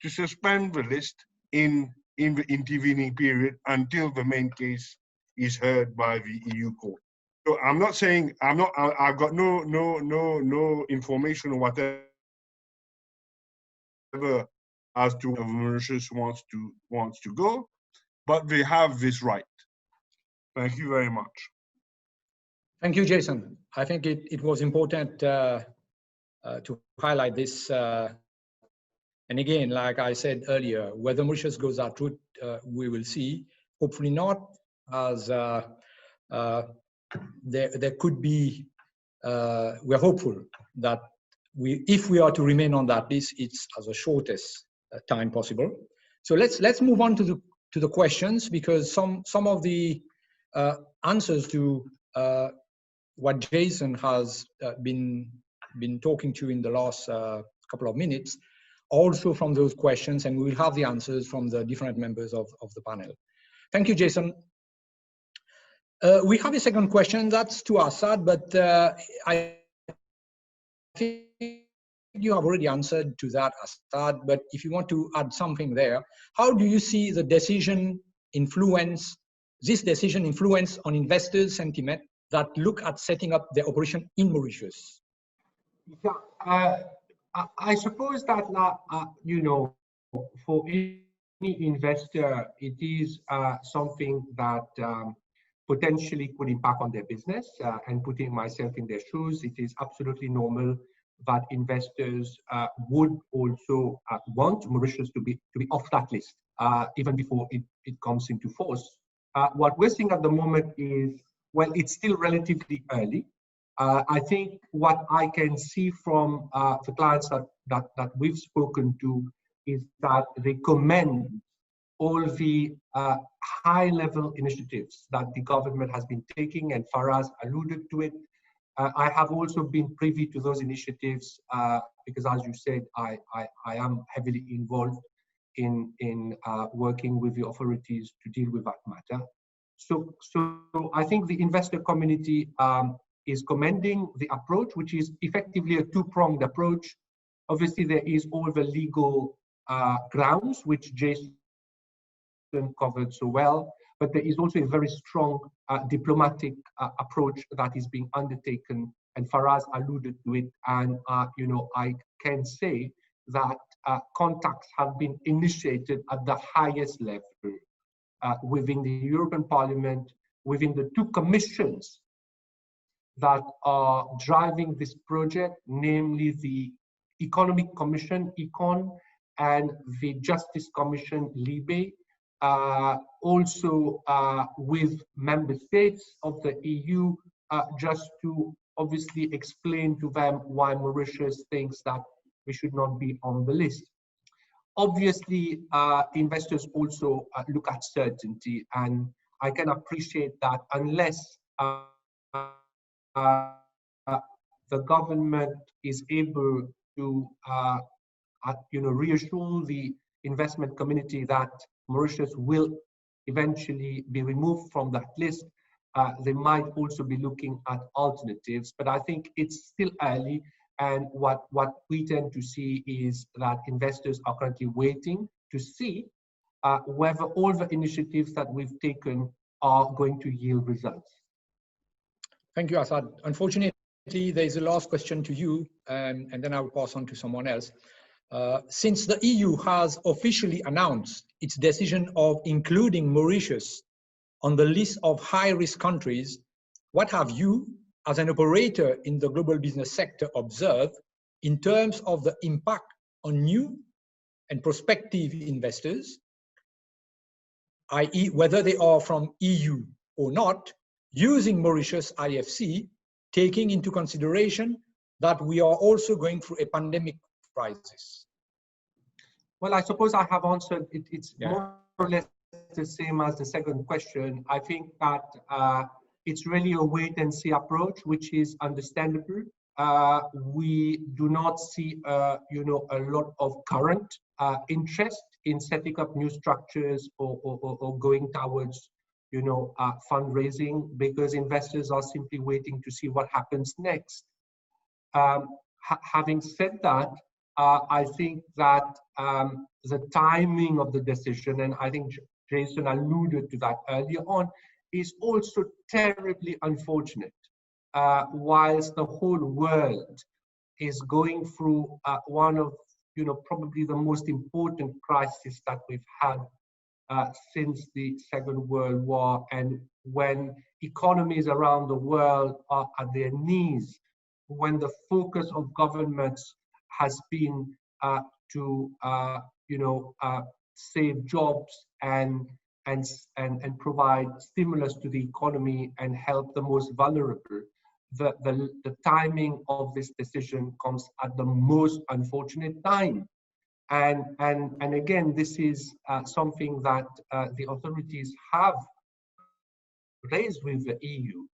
to suspend the list in the intervening period until the main case is heard by the EU court. So I'm not saying, I've got no information or whatever as to whether Mauritius wants to go, but they have this right. Thank you very much. Thank you, Jason. I think it was important to highlight this. And again, like I said earlier, whether Mauritius goes that route, we will see. Hopefully not, as there could be, we're hopeful that if we are to remain on that list, it's as the shortest time possible. So let's move on to the questions, because some of the answers to what Jason has been been talking to in the last couple of minutes, also from those questions, and we will have the answers from the different members of the panel. Thank you, Jason. We have a second question, that's to Assad, but I think you have already answered to that, Assad, but if you want to add something there, how do you see the decision influence on investors' sentiment that look at setting up their operation in Mauritius? Yeah, I suppose that, you know, for any investor, it is something that potentially could impact on their business. And putting myself in their shoes, it is absolutely normal that investors would also want Mauritius to be off that list, even before it comes into force. What we're seeing at the moment is, well, it's still relatively early. I think what I can see from the clients that we've spoken to is that they commend all the high-level initiatives that the government has been taking, and Faraz alluded to it. I have also been privy to those initiatives because, as you said, I am heavily involved in working with the authorities to deal with that matter. So I think the investor community is commending the approach, which is effectively a two-pronged approach. Obviously, there is all the legal grounds, which Jason covered so well, but there is also a very strong diplomatic approach that is being undertaken, and Faraz alluded to it. And you know, I can say that contacts have been initiated at the highest level within the European Parliament, within the two commissions that are driving this project, namely the Economic Commission, ECON, and the Justice Commission, LIBE. Also with member states of the EU, just to obviously explain to them why Mauritius thinks that we should not be on the list. Obviously, investors also look at certainty, and I can appreciate that unless the government is able to you know, reassure the investment community that Mauritius will eventually be removed from that list, they might also be looking at alternatives. But I think it's still early, and what we tend to see is that investors are currently waiting to see whether all the initiatives that we've taken are going to yield results. Thank you, Assad. Unfortunately, there is a last question to you, and then I will pass on to someone else. Since the EU has officially announced its decision of including Mauritius on the list of high-risk countries, what have you, as an operator in the global business sector, observed in terms of the impact on new and prospective investors, i.e. whether they are from EU or not, using Mauritius IFC, taking into consideration that we are also going through a pandemic crisis? Well, I suppose I have answered it. It's more or less the same as the second question. I think that it's really a wait and see approach, which is understandable. We do not see, you know, a lot of current interest in setting up new structures or going towards, you know, fundraising, because investors are simply waiting to see what happens next. Having said that, I think that the timing of the decision, and I think Jason alluded to that earlier on, is also terribly unfortunate. Whilst the whole world is going through one of, you know, probably the most important crises that we've had since the Second World War, and when economies around the world are at their knees, when the focus of governments has been to you know, save jobs and provide stimulus to the economy and help the most vulnerable, the timing of this decision comes at the most unfortunate time. And again, this is something that the authorities have raised with the EU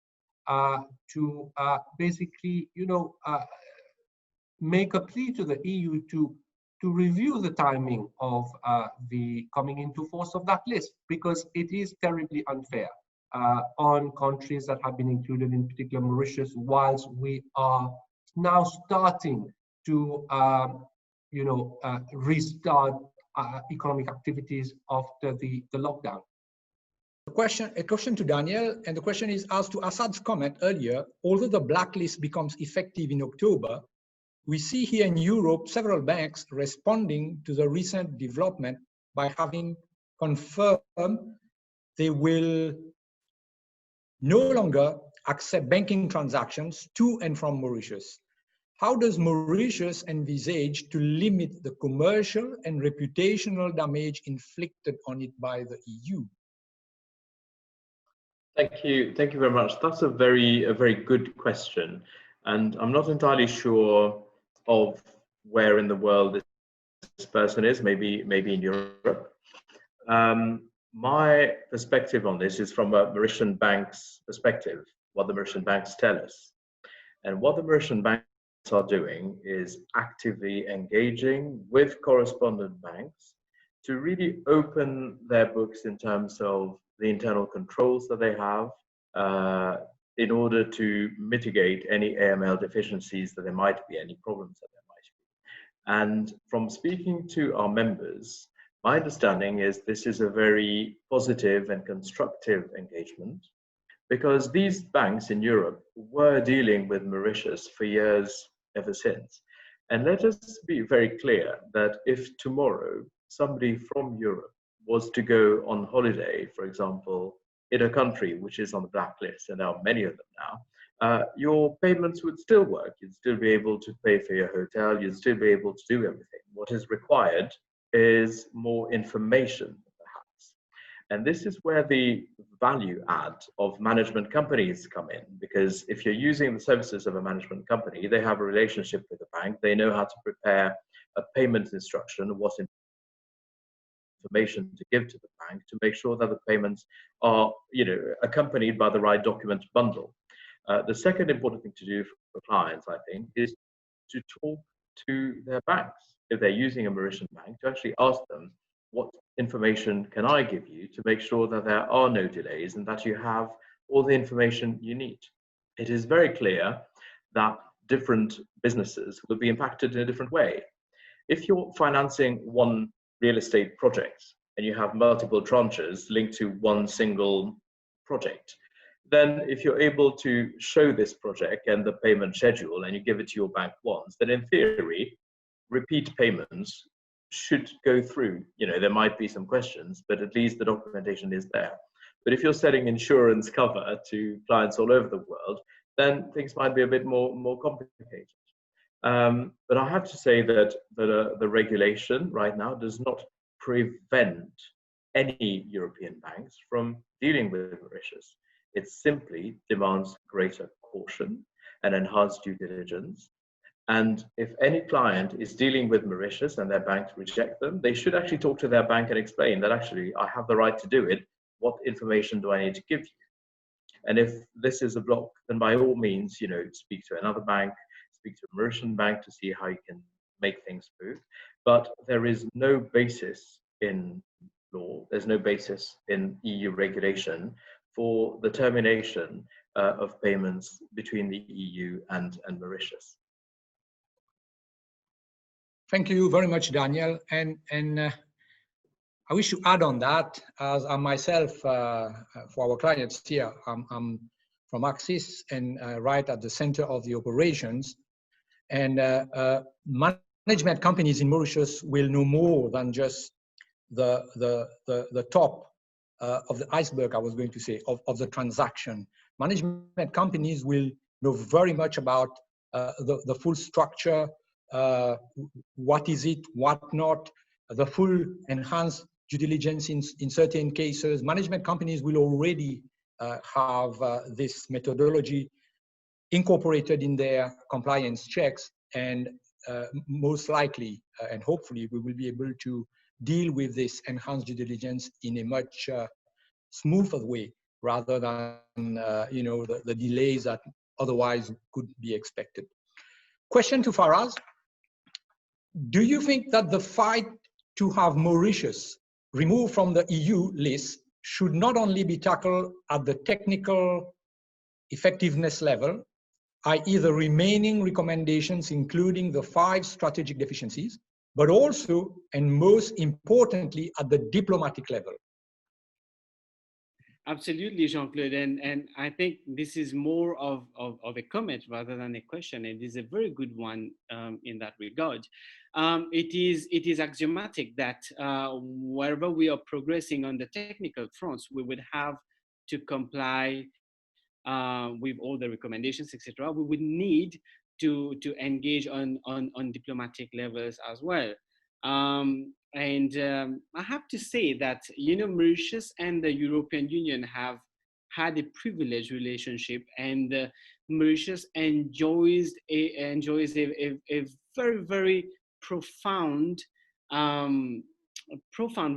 to basically, you know, make a plea to the EU to review the timing of the coming into force of that list, because it is terribly unfair on countries that have been included, in particular Mauritius, whilst we are now starting to restart economic activities after the lockdown. A question to Daniel, and the question is, as to Assad's comment earlier, although the blacklist becomes effective in October, we see here in Europe several banks responding to the recent development by having confirmed they will no longer accept banking transactions to and from Mauritius. How does Mauritius envisage to limit the commercial and reputational damage inflicted on it by the EU? Thank you very much. That's a very good question, and I'm not entirely sure of where in the world this person is. Maybe in Europe. My perspective on this is from a Mauritian bank's perspective, what the Mauritian banks tell us. And what the Mauritian banks are doing is actively engaging with correspondent banks to really open their books in terms of the internal controls that they have in order to mitigate any AML deficiencies that there might be, any problems that there might be. And from speaking to our members, my understanding is this is a very positive and constructive engagement, because these banks in Europe were dealing with Mauritius for years ever since. And let us be very clear that if tomorrow somebody from Europe was to go on holiday, for example, in a country which is on the blacklist, and there are many of them now, your payments would still work. You'd still be able to pay for your hotel. You'd still be able to do everything. What is required is more information, perhaps. And this is where the value add of management companies come in, because if you're using the services of a management company, they have a relationship with the bank. They know how to prepare a payment instruction, what information to give to the bank to make sure that the payments are, accompanied by the right document bundle. The second important thing to do for clients, I think, is to talk to their banks. If they're using a Mauritian bank, to actually ask them, what information can I give you to make sure that there are no delays and that you have all the information you need? It is very clear that different businesses will be impacted in a different way. If you're financing one real estate project and you have multiple tranches linked to one single project, then if you're able to show this project and the payment schedule and you give it to your bank once, then in theory, repeat payments should go through. There might be some questions, but at least the documentation is there. But if you're selling insurance cover to clients all over the world, then things might be a bit more complicated. But I have to say that the regulation right now does not prevent any European banks from dealing with Mauritius. It simply demands greater caution and enhanced due diligence. And if any client is dealing with Mauritius and their banks reject them, they should actually talk to their bank and explain that actually I have the right to do it. What information do I need to give you? And if this is a block, then by all means, speak to another bank, speak to a Mauritian bank to see how you can make things smooth. But there is no basis in law, there's no basis in EU regulation for the termination of payments between the EU and Mauritius. Thank you very much, Daniel. And I wish to add on that, as I myself, for our clients here, I'm from Axis and right at the center of the operations. And management companies in Mauritius will know more than just the top of the iceberg, I was going to say, of the transaction. Management companies will know very much about the full structure, what is it, what not, the full enhanced due diligence in certain cases. Management companies will already have this methodology incorporated in their compliance checks, and most likely and hopefully we will be able to deal with this enhanced due diligence in a much smoother way rather than the delays that otherwise could be expected. Question to Faraz. Do you think that the fight to have Mauritius removed from the EU list should not only be tackled at the technical effectiveness level, i.e. the remaining recommendations, including the 5 strategic deficiencies, but also, and most importantly, at the diplomatic level? Absolutely, Jean-Claude, and I think this is more of a comment rather than a question, and it is a very good one in that regard. It is axiomatic that wherever we are progressing on the technical fronts, we would have to comply with all the recommendations, etc. We would need to engage on diplomatic levels as well. I have to say that, you know, Mauritius and the European Union have had a privileged relationship, and Mauritius enjoys a very, very profound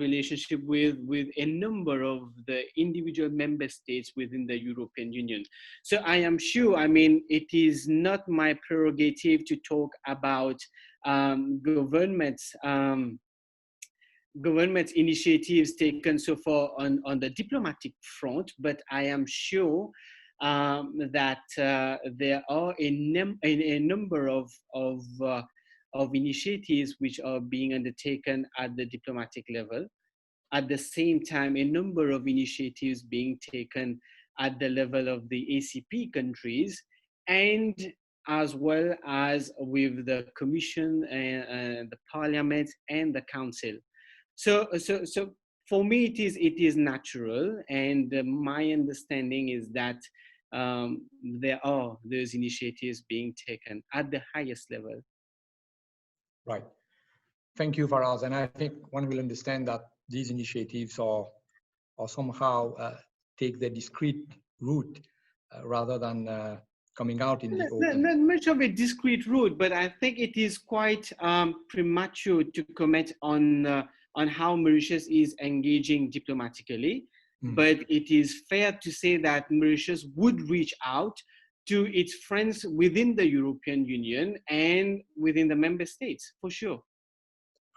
relationship with a number of the individual member states within the European Union. So I am sure, I mean, it is not my prerogative to talk about government initiatives taken so far on the diplomatic front, but I am sure that there are a number of initiatives which are being undertaken at the diplomatic level. At the same time, a number of initiatives being taken at the level of the ACP countries, and as well as with the Commission and the Parliament and the Council. So for me, it is natural, and my understanding is that there are those initiatives being taken at the highest level. Right. Thank you, Faraz. And I think one will understand that these initiatives are somehow take the discrete route rather than coming out in the open. Not much of a discrete route, but I think it is quite premature to comment on how Mauritius is engaging diplomatically. But it is fair to say that Mauritius would reach out to its friends within the European Union and within the member states, for sure.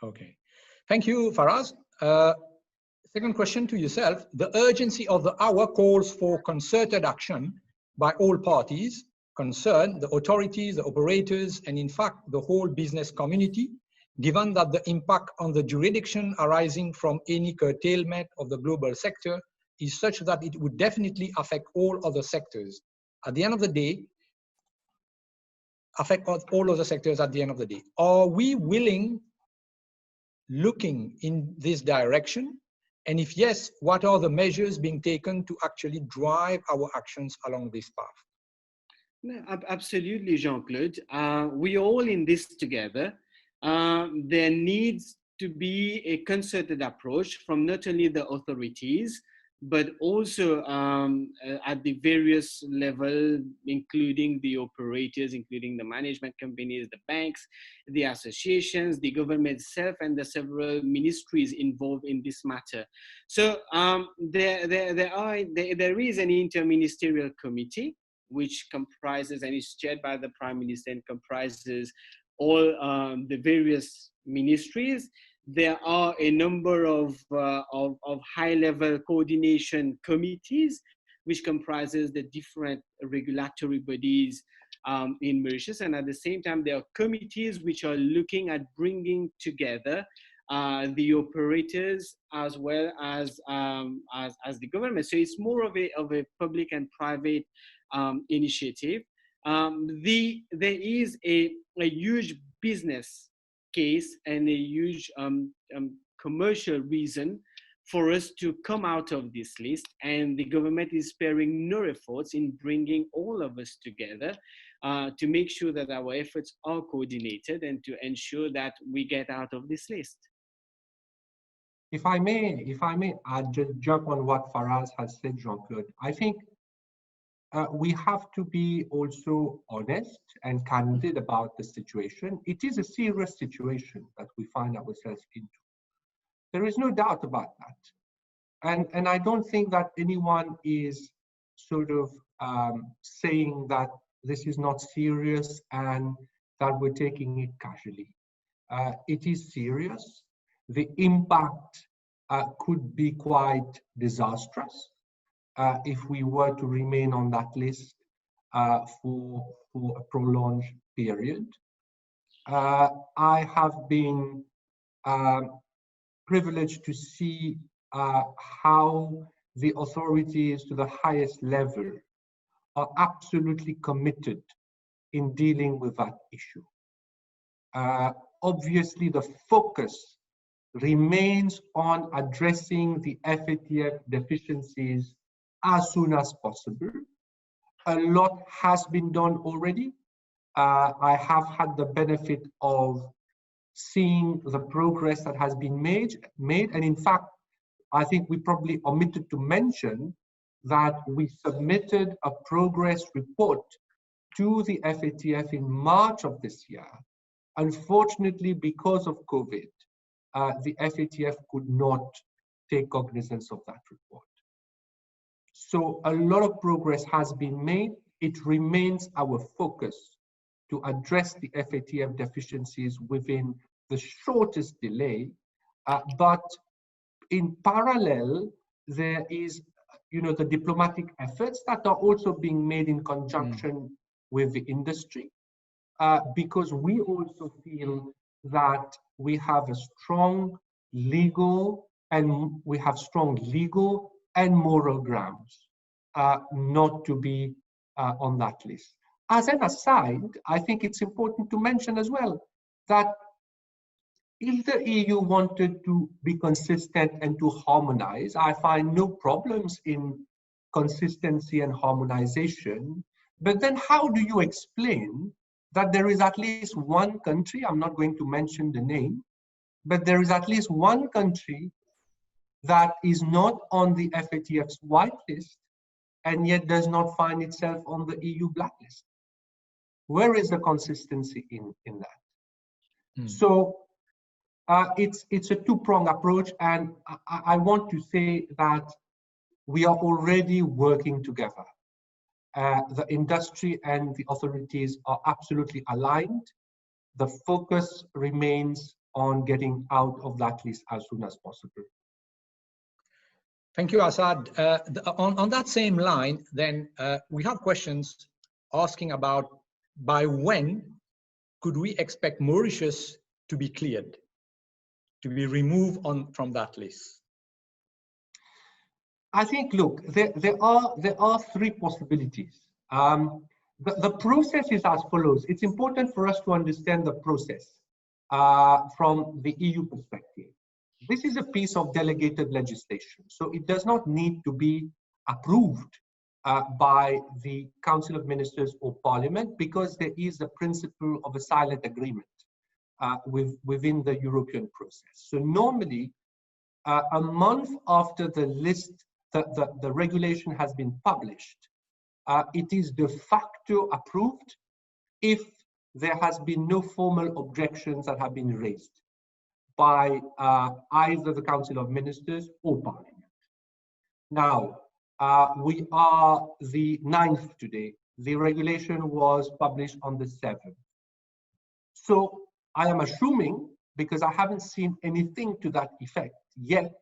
Okay. Thank you, Faraz. Second question to yourself. The urgency of the hour calls for concerted action by all parties concerned, the authorities, the operators, and in fact, the whole business community, given that the impact on the jurisdiction arising from any curtailment of the global sector is such that it would definitely affect all other sectors. At the end of the day, affect all other sectors at the end of the day. Are we looking in this direction? And if yes, what are the measures being taken to actually drive our actions along this path? No, absolutely, Jean-Claude. We are all in this together. There needs to be a concerted approach from not only the authorities, but also at the various levels, including the operators, including the management companies, the banks, the associations, the government itself, and the several ministries involved in this matter. So there is an interministerial committee which comprises and is chaired by the Prime Minister and comprises all the various ministries. There are a number of high-level coordination committees, which comprises the different regulatory bodies in Mauritius. And at the same time, there are committees which are looking at bringing together the operators as well as the government. So it's more of a public and private initiative. There is a huge business case and a huge commercial reason for us to come out of this list, and the government is sparing no efforts in bringing all of us together to make sure that our efforts are coordinated and to ensure that we get out of this list. If I may, I'll just jump on what Faraz has said, Jean-Claude. I think we have to be also honest and candid about the situation. It is a serious situation that we find ourselves into. There is no doubt about that. And I don't think that anyone is sort of saying that this is not serious and that we're taking it casually. It is serious. The impact could be quite disastrous if we were to remain on that list for a prolonged period. I have been privileged to see how the authorities to the highest level are absolutely committed in dealing with that issue. Obviously, the focus remains on addressing the FATF deficiencies as soon as possible. A lot has been done already. I have had the benefit of seeing the progress that has been made, and in fact, I think we probably omitted to mention that we submitted a progress report to the FATF in March of this year. Unfortunately, because of COVID, the FATF could not take cognizance of that report. So a lot of progress has been made. It remains our focus to address the FATF deficiencies within the shortest delay, but in parallel, there is, the diplomatic efforts that are also being made in conjunction with the industry, because we also feel that we have a strong legal and moral grounds not to be on that list. As an aside, I think it's important to mention as well that if the EU wanted to be consistent and to harmonize, I find no problems in consistency and harmonization. But then how do you explain that there is at least one country, I'm not going to mention the name, but there is at least one country that is not on the FATF's whitelist and yet does not find itself on the EU blacklist? Where is the consistency in that? So it's a two-pronged approach, and I want to say that we are already working together. The industry and the authorities are absolutely aligned. The focus remains on getting out of that list as soon as possible. Thank you, Assad. On that same line, then we have questions asking about by when could we expect Mauritius to be cleared, to be removed from that list? I think, look, there are three possibilities. The process is as follows. It's important for us to understand the process from the EU perspective. This is a piece of delegated legislation, so it does not need to be approved by the Council of Ministers or Parliament, because there is a principle of a silent agreement within the European process. So normally, a month after the list, the regulation has been published, it is de facto approved if there has been no formal objections that have been raised by either the Council of Ministers or Parliament. Now, we are the 9th today. The regulation was published on the 7th. So I am assuming, because I haven't seen anything to that effect yet,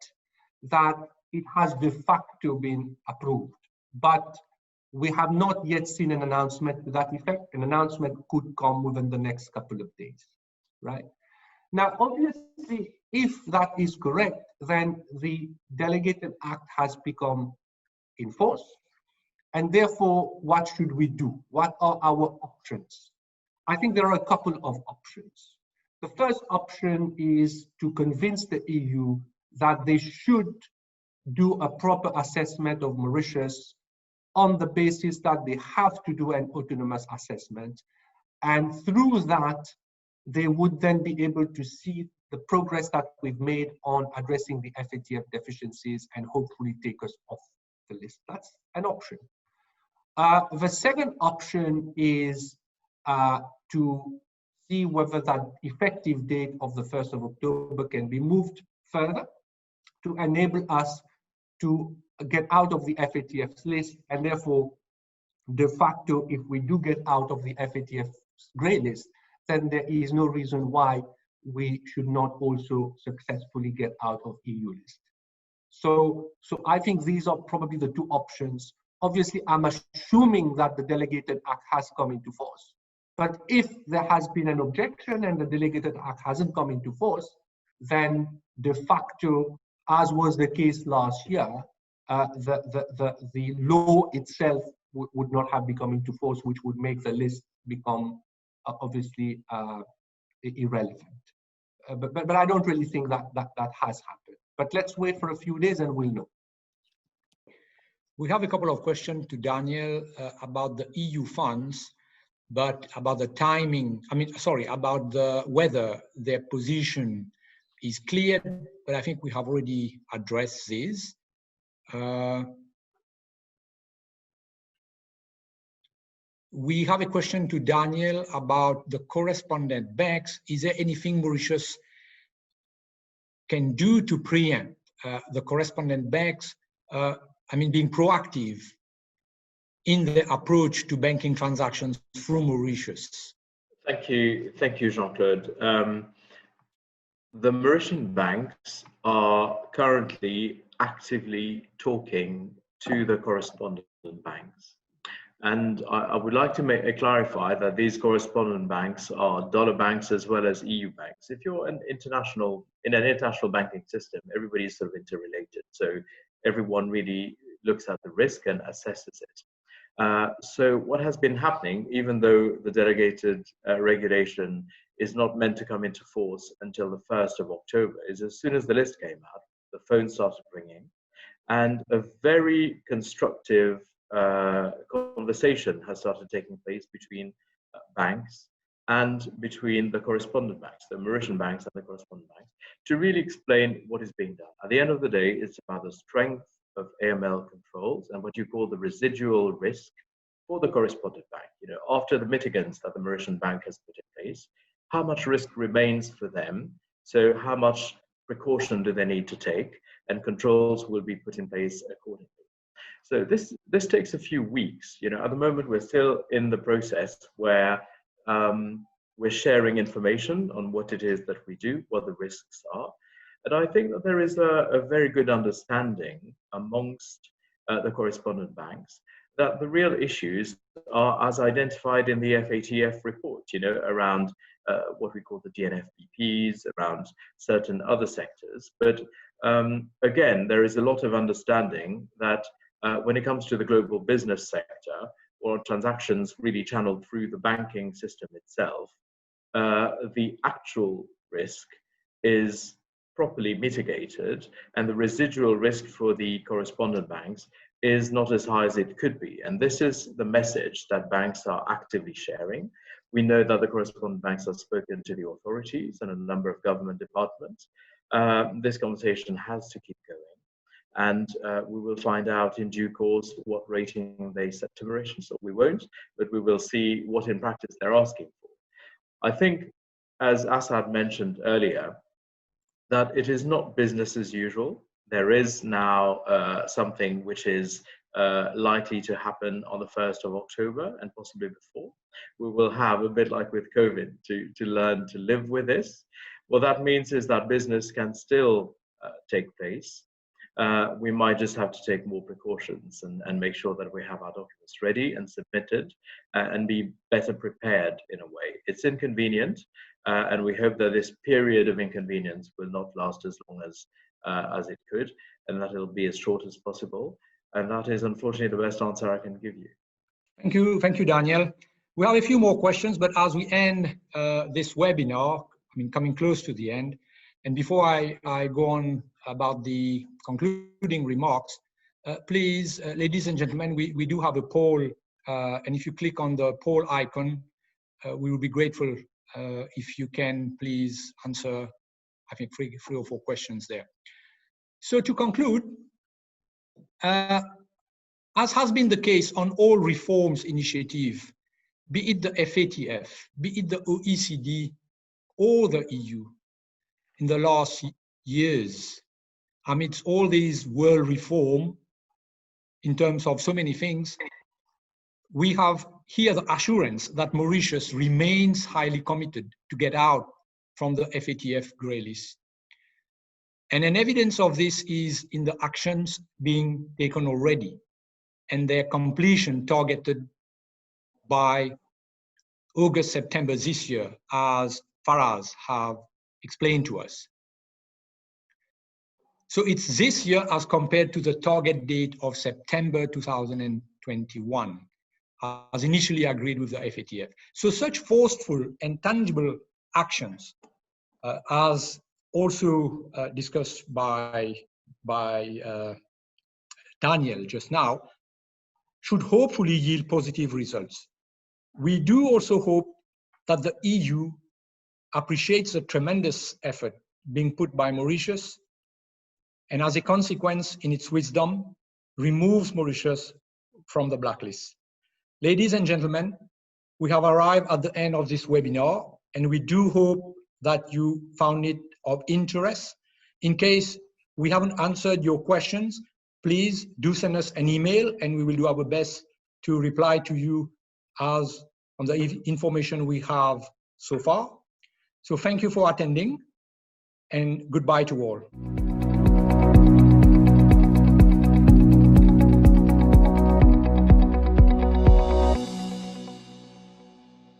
that it has de facto been approved. But we have not yet seen an announcement to that effect. An announcement could come within the next couple of days, right? Now, obviously, if that is correct, then the delegated act has become in force. And therefore, what should we do? What are our options? I think there are a couple of options. The first option is to convince the EU that they should do a proper assessment of Mauritius on the basis that they have to do an autonomous assessment. And through that, they would then be able to see the progress that we've made on addressing the FATF deficiencies and hopefully take us off the list. That's an option. The second option is to see whether that effective date of the 1st of October can be moved further to enable us to get out of the FATF's list, and therefore, de facto, if we do get out of the FATF's grey list, then there is no reason why we should not also successfully get out of EU list. So I think these are probably the two options. Obviously, I'm assuming that the delegated act has come into force. But if there has been an objection and the delegated act hasn't come into force, then de facto, as was the case last year, the law itself would not have become into force, which would make the list become obviously irrelevant. But I don't really think that has happened. But let's wait for a few days and we'll know. We have a couple of questions to Daniel about the EU funds, but about the timing, about whether their position is clear, but I think we have already addressed this. We have a question to Daniel about the correspondent banks. Is there anything Mauritius can do to preempt the correspondent banks, being proactive in the approach to banking transactions through Mauritius? Thank you, Jean-Claude. The Mauritian banks are currently actively talking to the correspondent banks. And I would like to clarify that these correspondent banks are dollar banks as well as EU banks. If you're in an international banking system, everybody is sort of interrelated. So everyone really looks at the risk and assesses it. So what has been happening, even though the delegated regulation is not meant to come into force until the 1st of October, is as soon as the list came out, the phone started ringing, and a very constructive conversation has started taking place between banks and between the correspondent banks, the Mauritian banks and the correspondent banks, to really explain what is being done. At the end of the day, it's about the strength of AML controls and what you call the residual risk for the correspondent bank. After the mitigants that the Mauritian bank has put in place, how much risk remains for them? So how much precaution do they need to take? And controls will be put in place accordingly. So this takes a few weeks. At the moment, we're still in the process where we're sharing information on what it is that we do, what the risks are. And I think that there is a very good understanding amongst the correspondent banks that the real issues are as identified in the FATF report, around what we call the DNFBPs, around certain other sectors. But again, there is a lot of understanding that when it comes to the global business sector or transactions really channeled through the banking system itself, the actual risk is properly mitigated, and the residual risk for the correspondent banks is not as high as it could be. And this is the message that banks are actively sharing. We know that the correspondent banks have spoken to the authorities and a number of government departments. This conversation has to keep going. And we will find out in due course what rating they set to Mauritius, or we won't, but we will see what in practice they're asking for. I think, as Assad mentioned earlier, that it is not business as usual. There is now something which is likely to happen on the 1st of October and possibly before. We will have, a bit like with COVID, to learn to live with this. What that means is that business can still take place. We might just have to take more precautions and make sure that we have our documents ready and submitted and be better prepared in a way. It's inconvenient, and we hope that this period of inconvenience will not last as long as it could, and that it'll be as short as possible. And that is unfortunately the best answer I can give you. Thank you, Daniel. We have a few more questions, but as we end this webinar, coming close to the end, and before I go on about the concluding remarks, please, ladies and gentlemen, we do have a poll, and if you click on the poll icon, we will be grateful if you can please answer, I think, three or four questions there. So to conclude, as has been the case on all reforms initiative, be it the FATF, be it the OECD, or the EU, in the last years, amidst all these world reform in terms of so many things, we have here the assurance that Mauritius remains highly committed to get out from the FATF grey list. And an evidence of this is in the actions being taken already and their completion targeted by August, September this year, as Faraz have explained to us. So it's this year as compared to the target date of September 2021, as initially agreed with the FATF. So such forceful and tangible actions, as also discussed by Daniel just now, should hopefully yield positive results. We do also hope that the EU appreciates the tremendous effort being put by Mauritius, and as a consequence, in its wisdom, removes Mauritius from the blacklist. Ladies and gentlemen, we have arrived at the end of this webinar, and we do hope that you found it of interest. In case we haven't answered your questions, please do send us an email, and we will do our best to reply to you as on the information we have so far. So thank you for attending, and goodbye to all.